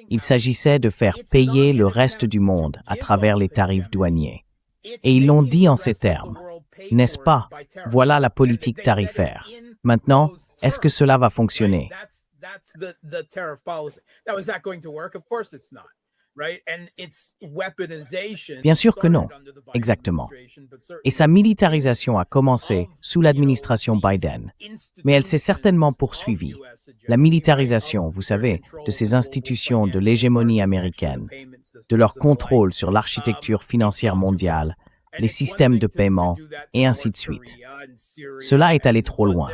Il s'agissait de faire payer le reste du monde à travers les tarifs douaniers. Et ils l'ont dit en ces termes. N'est-ce pas? Voilà la politique tarifaire. Maintenant, est-ce que cela va fonctionner? Bien sûr que non, exactement. Et sa militarisation a commencé sous l'administration Biden, mais elle s'est certainement poursuivie. La militarisation, vous savez, de ces institutions de l'hégémonie américaine, de leur contrôle sur l'architecture financière mondiale, les systèmes de paiement, et ainsi de suite. Cela est allé trop loin.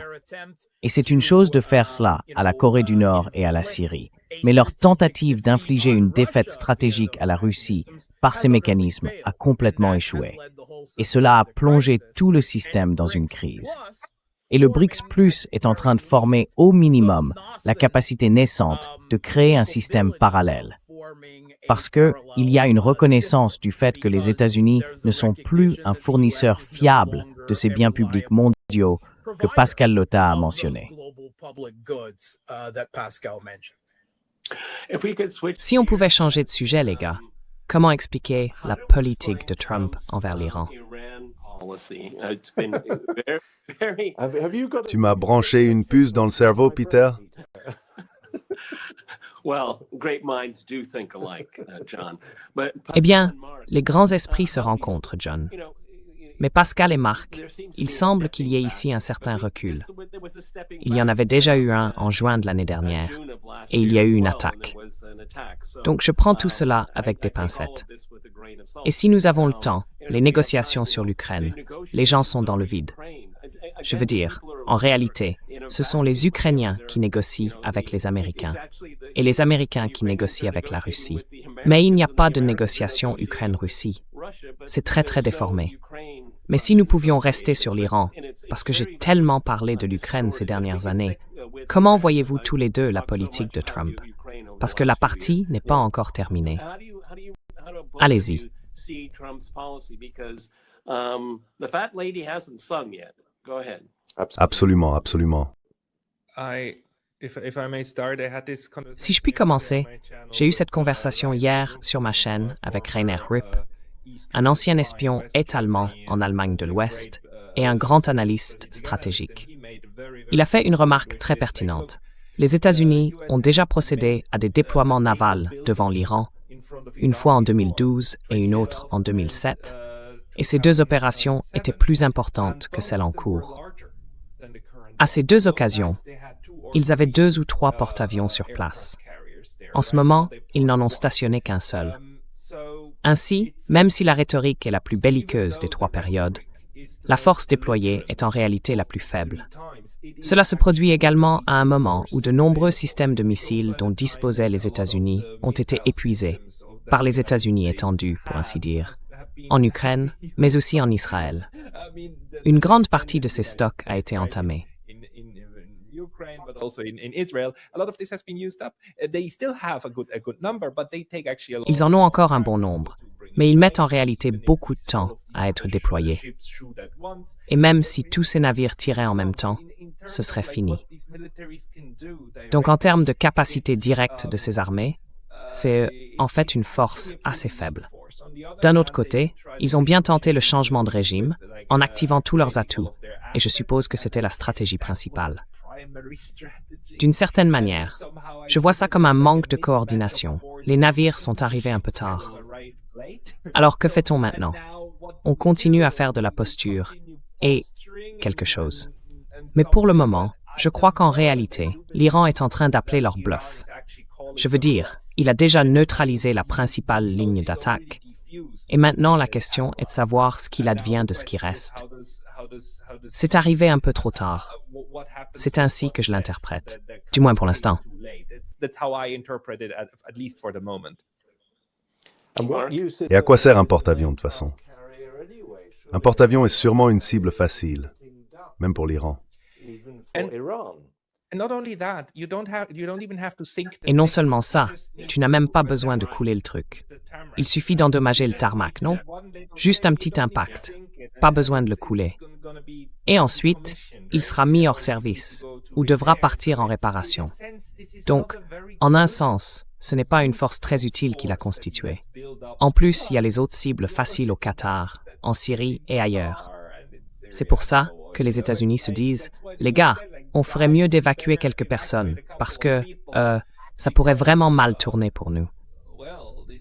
Et c'est une chose de faire cela à la Corée du Nord et à la Syrie. mais leur tentative d'infliger une défaite stratégique à la Russie par ces mécanismes a complètement échoué. Et cela a plongé tout le système dans une crise. Et le BRICS Plus est en train de former au minimum la capacité naissante de créer un système parallèle. Parce qu'il y a une reconnaissance du fait que les États-Unis ne sont plus un fournisseur fiable de ces biens publics mondiaux que Pascal Lotta a mentionné. Si on pouvait changer de sujet, les gars, comment expliquer la politique de Trump envers l'Iran? Tu m'as branché une puce dans le cerveau, Peter? Eh bien, les grands esprits se rencontrent, John. Mais Pascal et Marc, il semble qu'il y ait ici un certain recul. Il y en avait déjà eu un en juin de l'année dernière, et il y a eu une attaque. Donc je prends tout cela avec des pincettes. Et si nous avons le temps, les négociations sur l'Ukraine, les gens sont dans le vide. Je veux dire, en réalité, ce sont les Ukrainiens qui négocient avec les Américains et les Américains qui négocient avec la Russie. Mais il n'y a pas de négociation Ukraine-Russie. C'est très très déformé. Mais si nous pouvions rester sur l'Iran, parce que j'ai tellement parlé de l'Ukraine ces dernières années, comment voyez-vous tous les deux la politique de Trump? Parce que la partie n'est pas encore terminée. Allez-y. Absolument, absolument. Si je puis commencer, j'ai eu cette conversation hier sur ma chaîne avec Rainer Ripp, un ancien espion est-allemand en Allemagne de l'Ouest et un grand analyste stratégique. Il a fait une remarque très pertinente. Les États-Unis ont déjà procédé à des déploiements navals devant l'Iran, une fois en 2012 et une autre en 2007, et ces deux opérations étaient plus importantes que celles en cours. À ces deux occasions, ils avaient 2 ou 3 porte-avions sur place. En ce moment, ils n'en ont stationné qu'un seul. Ainsi, même si la rhétorique est la plus belliqueuse des 3 périodes, la force déployée est en réalité la plus faible. Cela se produit également à un moment où de nombreux systèmes de missiles dont disposaient les États-Unis ont été épuisés, par les États-Unis étendus, pour ainsi dire, en Ukraine, mais aussi en Israël. Une grande partie de ces stocks a été entamée. Ils en ont encore un bon nombre, mais ils mettent en réalité beaucoup de temps à être déployés. Et même si tous ces navires tiraient en même temps, ce serait fini. Donc en termes de capacité directe de ces armées, c'est en fait une force assez faible. D'un autre côté, ils ont bien tenté le changement de régime en activant tous leurs atouts, et je suppose que c'était la stratégie principale. D'une certaine manière, je vois ça comme un manque de coordination. Les navires sont arrivés un peu tard. Alors que fait-on maintenant? On continue à faire de la posture et quelque chose. Mais pour le moment, je crois qu'en réalité, l'Iran est en train d'appeler leur bluff. Je veux dire, il a déjà neutralisé la principale ligne d'attaque. Et maintenant, la question est de savoir ce qu'il advient de ce qui reste. C'est arrivé un peu trop tard. C'est ainsi que je l'interprète, du moins pour l'instant. Et à quoi sert un porte-avions de toute façon? Un porte-avions est sûrement une cible facile, même pour l'Iran. Et non seulement ça, tu n'as même pas besoin de couler le truc. Il suffit d'endommager le tarmac, non? Juste un petit impact. Pas besoin de le couler. Et ensuite, il sera mis hors service ou devra partir en réparation. Donc, en un sens, ce n'est pas une force très utile qu'il a constituée. En plus, il y a les autres cibles faciles au Qatar, en Syrie et ailleurs. C'est pour ça que les États-Unis se disent « Les gars, on ferait mieux d'évacuer quelques personnes parce que ça pourrait vraiment mal tourner pour nous. »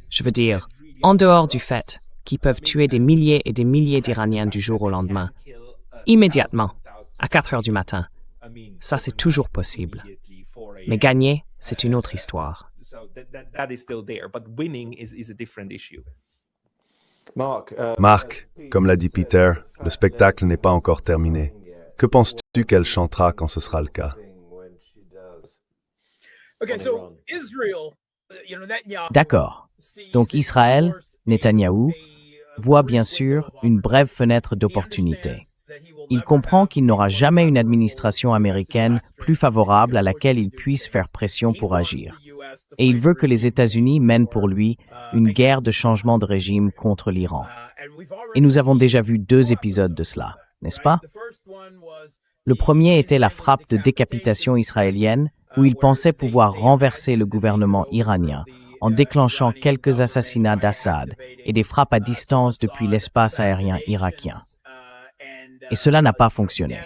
Je veux dire, en dehors du fait qu'ils peuvent tuer des milliers et des milliers d'Iraniens du jour au lendemain, immédiatement, à 4 heures du matin, ça c'est toujours possible. Mais gagner, c'est une autre histoire. Marc, comme l'a dit Peter, le spectacle n'est pas encore terminé. Que penses-tu qu'elle chantera quand ce sera le cas? Okay, so Israel, Netanyahu, D'accord. Donc Israël, Netanyahou, voit bien sûr une brève fenêtre d'opportunité. Il comprend qu'il n'aura jamais une administration américaine plus favorable à laquelle il puisse faire pression pour agir. Et il veut que les États-Unis mènent pour lui une guerre de changement de régime contre l'Iran. Et nous avons déjà vu 2 épisodes de cela, n'est-ce pas? Le premier était la frappe de décapitation israélienne, où il pensait pouvoir renverser le gouvernement iranien en déclenchant quelques assassinats d'Assad et des frappes à distance depuis l'espace aérien irakien. Et cela n'a pas fonctionné.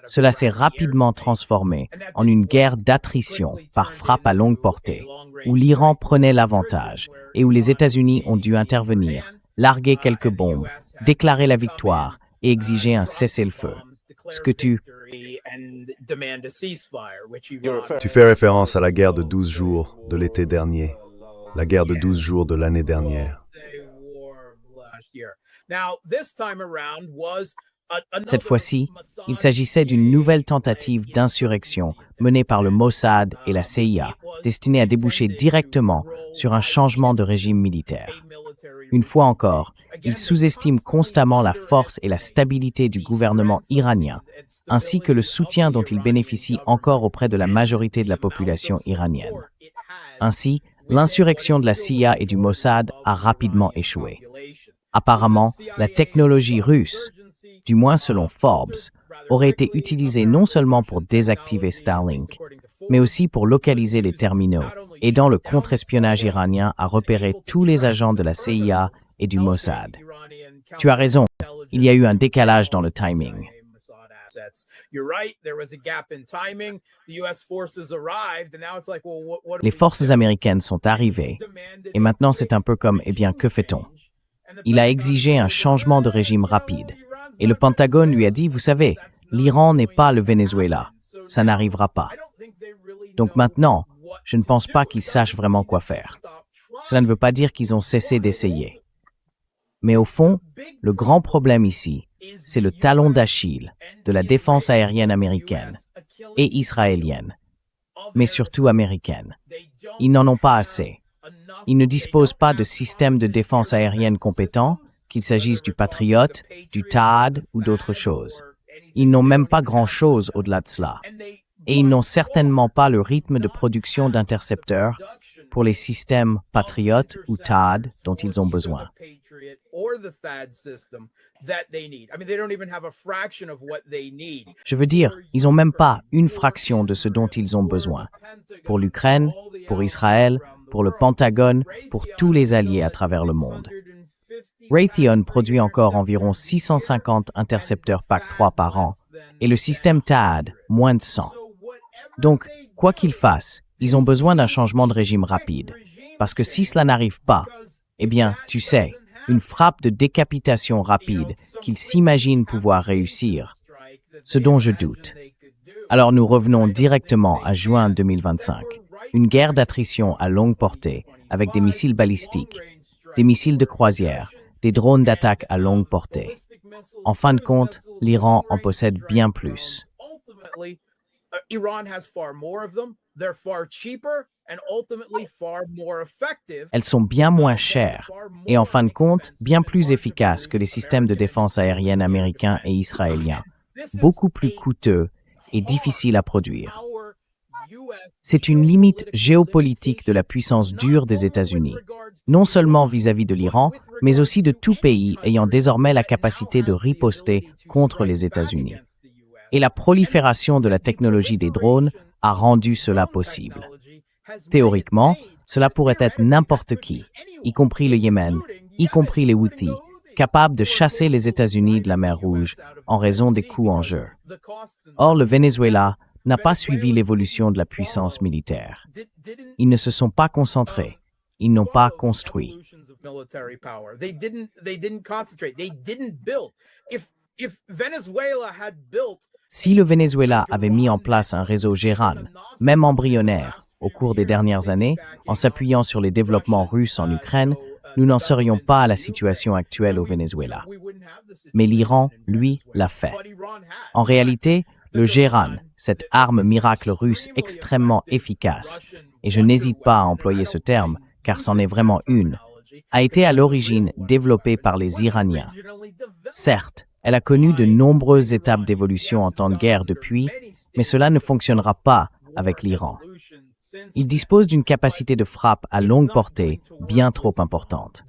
Cela s'est rapidement transformé en une guerre d'attrition par frappe à longue portée, où l'Iran prenait l'avantage et où les États-Unis ont dû intervenir, larguer quelques bombes, déclarer la victoire et exiger un cessez-le-feu. Ce que tu fais référence à la guerre de 12 jours de l'été dernier, la guerre de 12 jours de l'année dernière. Cette fois-ci, il s'agissait d'une nouvelle tentative d'insurrection menée par le Mossad et la CIA, destinée à déboucher directement sur un changement de régime militaire. Une fois encore, il sous-estime constamment la force et la stabilité du gouvernement iranien, ainsi que le soutien dont il bénéficie encore auprès de la majorité de la population iranienne. Ainsi, l'insurrection de la CIA et du Mossad a rapidement échoué. Apparemment, la technologie russe, du moins selon Forbes, aurait été utilisée non seulement pour désactiver Starlink, mais aussi pour localiser les terminaux, aidant le contre-espionnage iranien à repérer tous les agents de la CIA et du Mossad. Tu as raison, il y a eu un décalage dans le timing. Les forces américaines sont arrivées, et maintenant c'est un peu comme, que fait-on? Il a exigé un changement de régime rapide, et le Pentagone lui a dit, vous savez, l'Iran n'est pas le Venezuela, ça n'arrivera pas. Donc maintenant, je ne pense pas qu'ils sachent vraiment quoi faire. Cela ne veut pas dire qu'ils ont cessé d'essayer. Mais au fond, le grand problème ici, c'est le talon d'Achille de la défense aérienne américaine et israélienne, mais surtout américaine. Ils n'en ont pas assez. Ils ne disposent pas de systèmes de défense aérienne compétents, qu'il s'agisse du Patriot, du THAAD ou d'autres choses. Ils n'ont même pas grand-chose au-delà de cela. Et ils n'ont certainement pas le rythme de production d'intercepteurs pour les systèmes Patriot ou THAAD dont ils ont besoin. Je veux dire, ils n'ont même pas une fraction de ce dont ils ont besoin. Pour l'Ukraine, pour Israël, pour le Pentagone, pour tous les alliés à travers le monde. Raytheon produit encore environ 650 intercepteurs PAC-3 par an et le système THAAD, moins de 100. Donc, quoi qu'ils fassent, ils ont besoin d'un changement de régime rapide. Parce que si cela n'arrive pas, tu sais, une frappe de décapitation rapide qu'ils s'imaginent pouvoir réussir, ce dont je doute. Alors nous revenons directement à juin 2025, une guerre d'attrition à longue portée avec des missiles balistiques, des missiles de croisière, des drones d'attaque à longue portée. En fin de compte, l'Iran en possède bien plus. Elles sont bien moins chères et en fin de compte, bien plus efficaces que les systèmes de défense aérienne américains et israéliens, beaucoup plus coûteux et difficiles à produire. C'est une limite géopolitique de la puissance dure des États-Unis, non seulement vis-à-vis de l'Iran, mais aussi de tout pays ayant désormais la capacité de riposter contre les États-Unis. Et la prolifération de la technologie des drones a rendu cela possible. Théoriquement, cela pourrait être n'importe qui, y compris le Yémen, y compris les Houthis, capable de chasser les États-Unis de la mer Rouge en raison des coûts en jeu. Or, le Venezuela n'a pas suivi l'évolution de la puissance militaire. Ils ne se sont pas concentrés, ils n'ont pas construit. Si le Venezuela avait mis en place un réseau GERAN, même embryonnaire, au cours des dernières années, en s'appuyant sur les développements russes en Ukraine, nous n'en serions pas à la situation actuelle au Venezuela. Mais l'Iran, lui, l'a fait. En réalité, le Géran, cette arme miracle russe extrêmement efficace, et je n'hésite pas à employer ce terme, car c'en est vraiment une, a été à l'origine développée par les Iraniens. Certes, elle a connu de nombreuses étapes d'évolution en temps de guerre depuis, mais cela ne fonctionnera pas avec l'Iran. Il dispose d'une capacité de frappe à longue portée bien trop importante.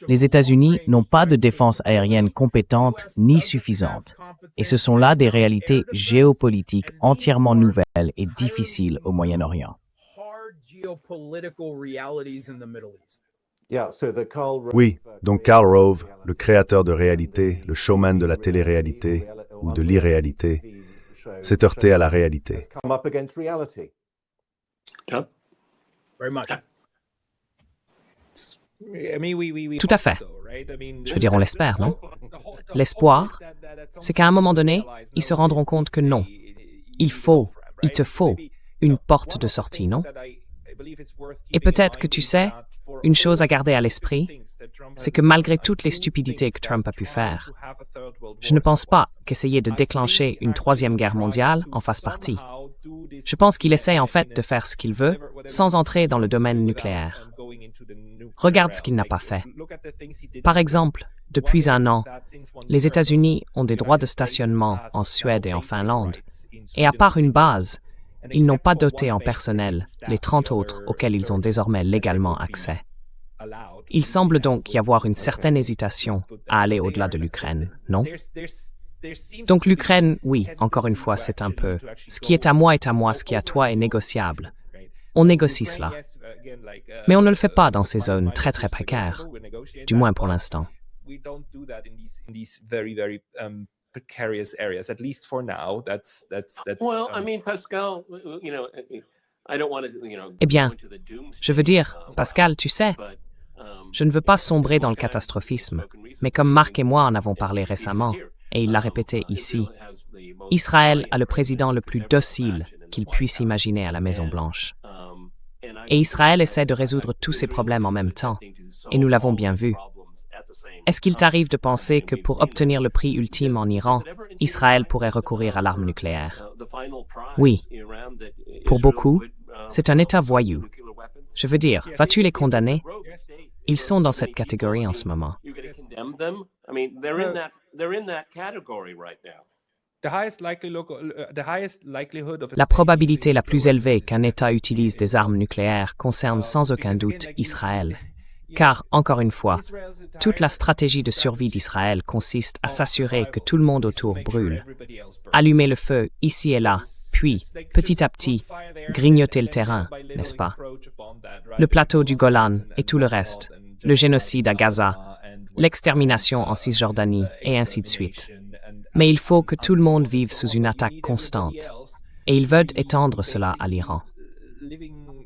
Les États-Unis n'ont pas de défense aérienne compétente ni suffisante, et ce sont là des réalités géopolitiques entièrement nouvelles et difficiles au Moyen-Orient. Oui, donc Karl Rove, le créateur de réalité, le showman de la télé-réalité ou de l'irréalité, s'est heurté à la réalité. Yeah. Tout à fait. Je veux dire, on l'espère, non? L'espoir, c'est qu'à un moment donné, ils se rendront compte que non. Il te faut une porte de sortie, non? Et peut-être que tu sais, une chose à garder à l'esprit, c'est que malgré toutes les stupidités que Trump a pu faire, je ne pense pas qu'essayer de déclencher une troisième guerre mondiale en fasse partie. Je pense qu'il essaie en fait de faire ce qu'il veut sans entrer dans le domaine nucléaire. Regarde ce qu'il n'a pas fait. Par exemple, depuis un an, les États-Unis ont des droits de stationnement en Suède et en Finlande, et à part une base, ils n'ont pas doté en personnel les 30 autres auxquels ils ont désormais légalement accès. Il semble donc y avoir une certaine hésitation à aller au-delà de l'Ukraine, non? Donc l'Ukraine, oui, encore une fois, c'est un peu « ce qui est à moi, ce qui est à toi est négociable ». On négocie cela. Mais on ne le fait pas dans ces zones très très précaires, du moins pour l'instant. Well, I mean, Pascal, I don't want to, Eh bien, go into the doomsday, je veux dire, Pascal, tu sais, but, je ne veux pas sombrer dans le catastrophisme, mais comme Marc et moi en avons parlé récemment, et il l'a répété ici, Israël a le président le plus docile qu'il puisse imaginer à la Maison-Blanche. Et Israël essaie de résoudre tous ces problèmes en même temps, et nous l'avons bien vu. Est-ce qu'il t'arrive de penser que pour obtenir le prix ultime en Iran, Israël pourrait recourir à l'arme nucléaire? Oui. Pour beaucoup, c'est un État voyou. Je veux dire, vas-tu les condamner? Ils sont dans cette catégorie en ce moment. La probabilité la plus élevée qu'un État utilise des armes nucléaires concerne sans aucun doute Israël. Car, encore une fois, toute la stratégie de survie d'Israël consiste à s'assurer que tout le monde autour brûle. Allumer le feu ici et là, puis, petit à petit, grignoter le terrain, n'est-ce pas? Le plateau du Golan et tout le reste, le génocide à Gaza, l'extermination en Cisjordanie, et ainsi de suite. Mais il faut que tout le monde vive sous une attaque constante, et ils veulent étendre cela à l'Iran.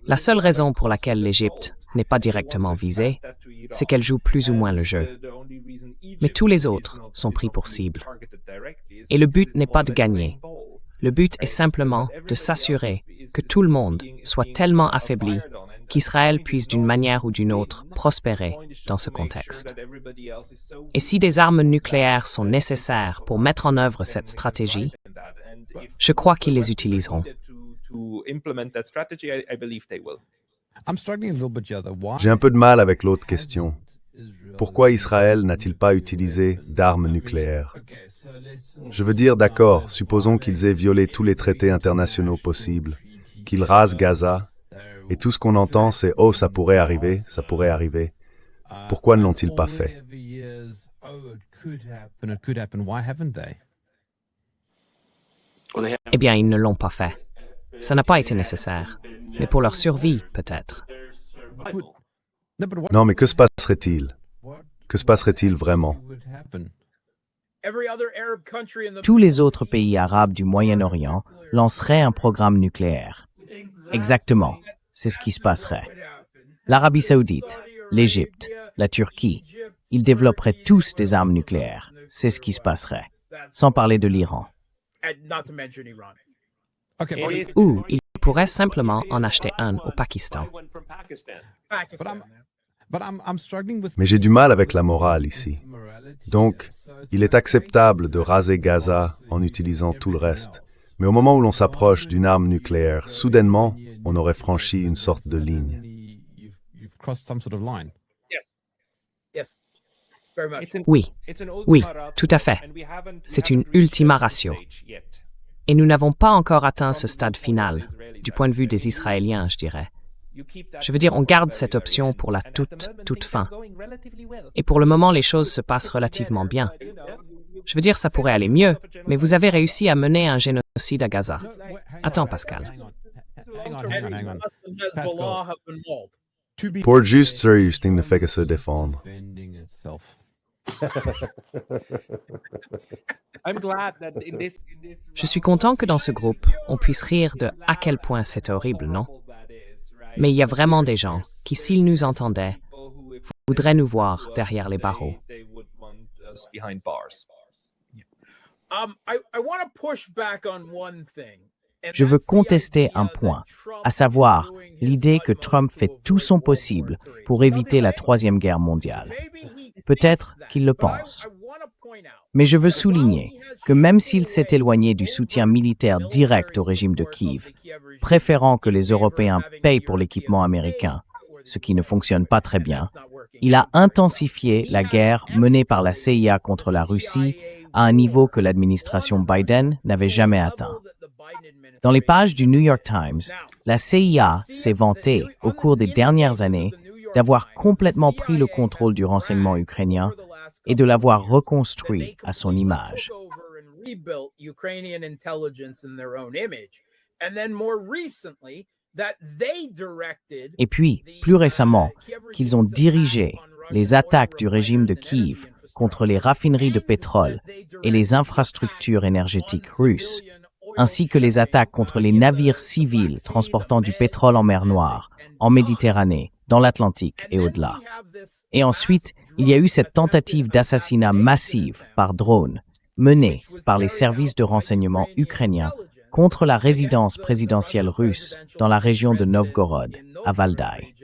La seule raison pour laquelle l'Égypte n'est pas directement visée, c'est qu'elle joue plus ou moins le jeu. Mais tous les autres sont pris pour cible. Et le but n'est pas de gagner. Le but est simplement de s'assurer que tout le monde soit tellement affaibli qu'Israël puisse d'une manière ou d'une autre prospérer dans ce contexte. Et si des armes nucléaires sont nécessaires pour mettre en œuvre cette stratégie, je crois qu'ils les utiliseront. J'ai un peu de mal avec l'autre question. Pourquoi Israël n'a-t-il pas utilisé d'armes nucléaires? Je veux dire, d'accord, supposons qu'ils aient violé tous les traités internationaux possibles, qu'ils rasent Gaza, et tout ce qu'on entend, c'est « Oh, ça pourrait arriver, ça pourrait arriver ». Pourquoi ne l'ont-ils pas fait? Eh bien, ils ne l'ont pas fait. Ça n'a pas été nécessaire, mais pour leur survie, peut-être. Non, mais que se passerait-il? Que se passerait-il vraiment? Tous les autres pays arabes du Moyen-Orient lanceraient un programme nucléaire. Exactement, c'est ce qui se passerait. L'Arabie saoudite, l'Égypte, la Turquie, ils développeraient tous des armes nucléaires. C'est ce qui se passerait. Sans parler de l'Iran. Ou ils pourraient simplement en acheter un au Pakistan. Mais j'ai du mal avec la morale ici. Donc, il est acceptable de raser Gaza en utilisant tout le reste. Mais au moment où l'on s'approche d'une arme nucléaire, soudainement, on aurait franchi une sorte de ligne. Oui, oui, tout à fait. C'est une ultima ratio. Et nous n'avons pas encore atteint ce stade final, du point de vue des Israéliens, je dirais. Je veux dire, on garde cette option pour la toute fin. Et pour le moment, les choses se passent relativement bien. Je veux dire, ça pourrait aller mieux, mais vous avez réussi à mener un génocide à Gaza. Attends, Pascal. Pour juste Sir-Justin ne fait que se défendre. Je suis content que dans ce groupe, on puisse rire de à quel point c'est horrible, non? Mais il y a vraiment des gens qui, s'ils nous entendaient, voudraient nous voir derrière les barreaux. Je veux contester un point, à savoir l'idée que Trump fait tout son possible pour éviter la Troisième Guerre mondiale. Peut-être qu'il le pense. Mais je veux souligner que même s'il s'est éloigné du soutien militaire direct au régime de Kiev, préférant que les Européens payent pour l'équipement américain, ce qui ne fonctionne pas très bien, il a intensifié la guerre menée par la CIA contre la Russie à un niveau que l'administration Biden n'avait jamais atteint. Dans les pages du New York Times, la CIA s'est vantée, au cours des dernières années, d'avoir complètement pris le contrôle du renseignement ukrainien et de l'avoir reconstruit à son image. Et puis, plus récemment, qu'ils ont dirigé les attaques du régime de Kiev contre les raffineries de pétrole et les infrastructures énergétiques russes, ainsi que les attaques contre les navires civils transportant du pétrole en mer Noire, en Méditerranée, dans l'Atlantique et au-delà. Et ensuite, il y a eu cette tentative d'assassinat massive par drone, menée par les services de renseignement ukrainiens contre la résidence présidentielle russe dans la région de Novgorod, à Valdai.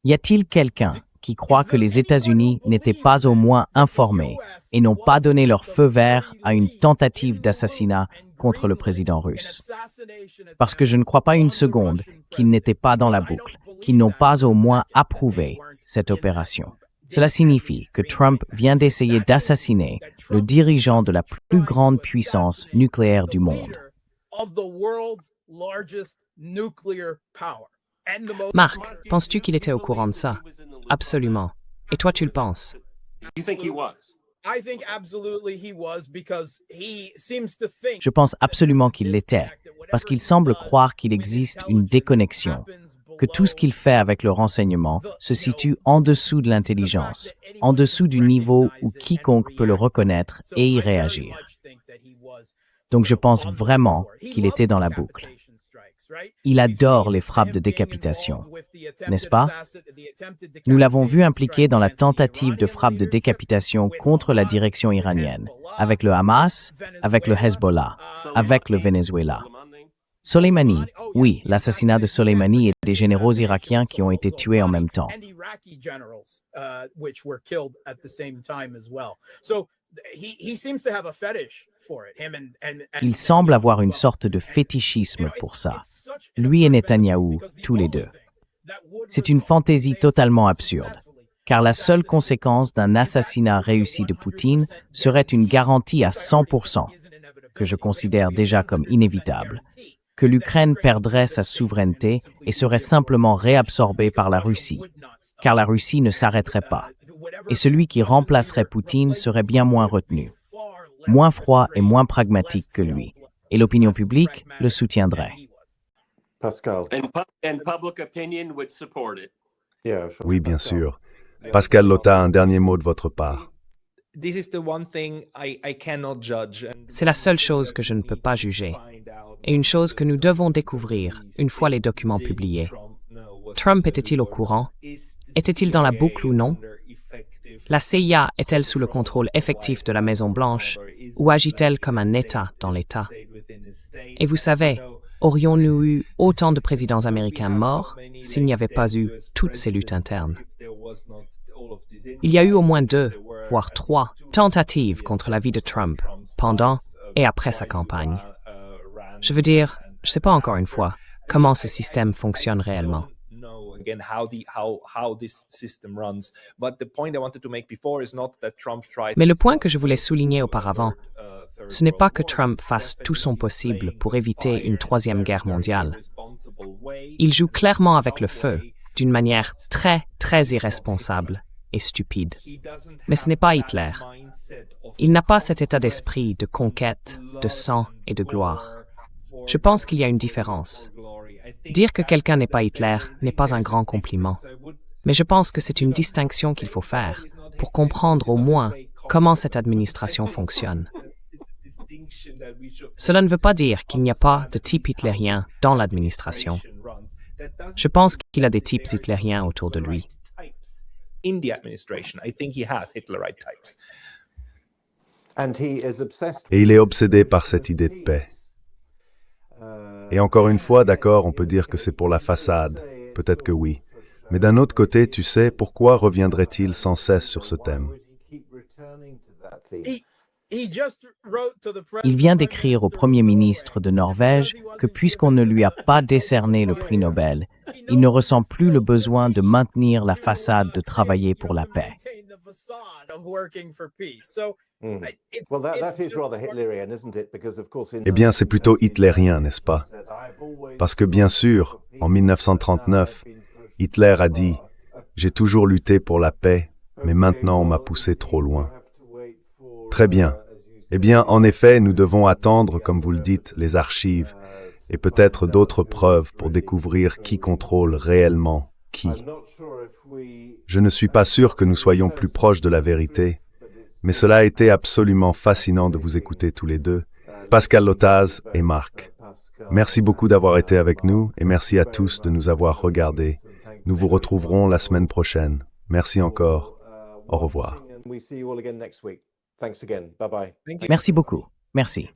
Y a-t-il quelqu'un qui croit que les États-Unis n'étaient pas au moins informés et n'ont pas donné leur feu vert à une tentative d'assassinat contre le président russe? Parce que je ne crois pas une seconde qu'ils n'étaient pas dans la boucle, qu'ils n'ont pas au moins approuvé cette opération. Cela signifie que Trump vient d'essayer d'assassiner le dirigeant de la plus grande puissance nucléaire du monde. Marc, penses-tu qu'il était au courant de ça? Absolument. Et toi, tu le penses? Je pense absolument qu'il l'était, parce qu'il semble croire qu'il existe une déconnexion, que tout ce qu'il fait avec le renseignement se situe en dessous de l'intelligence, en dessous du niveau où quiconque peut le reconnaître et y réagir. Donc je pense vraiment qu'il était dans la boucle. Il adore les frappes de décapitation, n'est-ce pas? Nous l'avons vu impliqué dans la tentative de frappe de décapitation contre la direction iranienne, avec le Hamas, avec le Hezbollah, avec le Venezuela. Soleimani, oui, l'assassinat de Soleimani et des généraux irakiens qui ont été tués en même temps. Il semble avoir une sorte de fétichisme pour ça. Lui et Netanyahou, tous les deux. C'est une fantaisie totalement absurde, car la seule conséquence d'un assassinat réussi de Poutine serait une garantie à 100%, que je considère déjà comme inévitable, que l'Ukraine perdrait sa souveraineté et serait simplement réabsorbée par la Russie, car la Russie ne s'arrêterait pas. Et celui qui remplacerait Poutine serait bien moins retenu, moins froid et moins pragmatique que lui. Et l'opinion publique le soutiendrait. Pascal. And public opinion would support it. Oui, bien sûr. Pascal Lotta, un dernier mot de votre part. C'est la seule chose que je ne peux pas juger, et une chose que nous devons découvrir une fois les documents publiés. Trump était-il au courant? Était-il dans la boucle ou non? La CIA est-elle sous le contrôle effectif de la Maison-Blanche ou agit-elle comme un État dans l'État? Et vous savez, aurions-nous eu autant de présidents américains morts s'il n'y avait pas eu toutes ces luttes internes? Il y a eu au moins 2, voire 3, tentatives contre la vie de Trump pendant et après sa campagne. Je veux dire, je ne sais pas encore une fois comment ce système fonctionne réellement. Mais le point que je voulais souligner auparavant, ce n'est pas que Trump fasse tout son possible pour éviter une troisième guerre mondiale. Il joue clairement avec le feu, d'une manière très, très irresponsable et stupide. Mais ce n'est pas Hitler. Il n'a pas cet état d'esprit de conquête, de sang et de gloire. Je pense qu'il y a une différence. Dire que quelqu'un n'est pas Hitler n'est pas un grand compliment. Mais je pense que c'est une distinction qu'il faut faire pour comprendre au moins comment cette administration fonctionne. Cela ne veut pas dire qu'il n'y a pas de type hitlérien dans l'administration. Je pense qu'il a des types hitlériens autour de lui. Et il est obsédé par cette idée de paix. Et encore une fois, d'accord, on peut dire que c'est pour la façade. Peut-être que oui. Mais d'un autre côté, tu sais, pourquoi reviendrait-il sans cesse sur ce thème? Il vient d'écrire au Premier ministre de Norvège que puisqu'on ne lui a pas décerné le prix Nobel, il ne ressent plus le besoin de maintenir la façade de travailler pour la paix. Eh bien, c'est plutôt hitlérien, n'est-ce pas? Parce que bien sûr, en 1939, Hitler a dit « J'ai toujours lutté pour la paix, mais maintenant on m'a poussé trop loin. » Très bien. Eh bien, en effet, nous devons attendre, comme vous le dites, les archives et peut-être d'autres preuves pour découvrir qui contrôle réellement qui. Je ne suis pas sûr que nous soyons plus proches de la vérité, mais cela a été absolument fascinant de vous écouter tous les deux, Pascal Lotaz et Marc. Merci beaucoup d'avoir été avec nous et merci à tous de nous avoir regardés. Nous vous retrouverons la semaine prochaine. Merci encore. Au revoir. Merci beaucoup. Merci.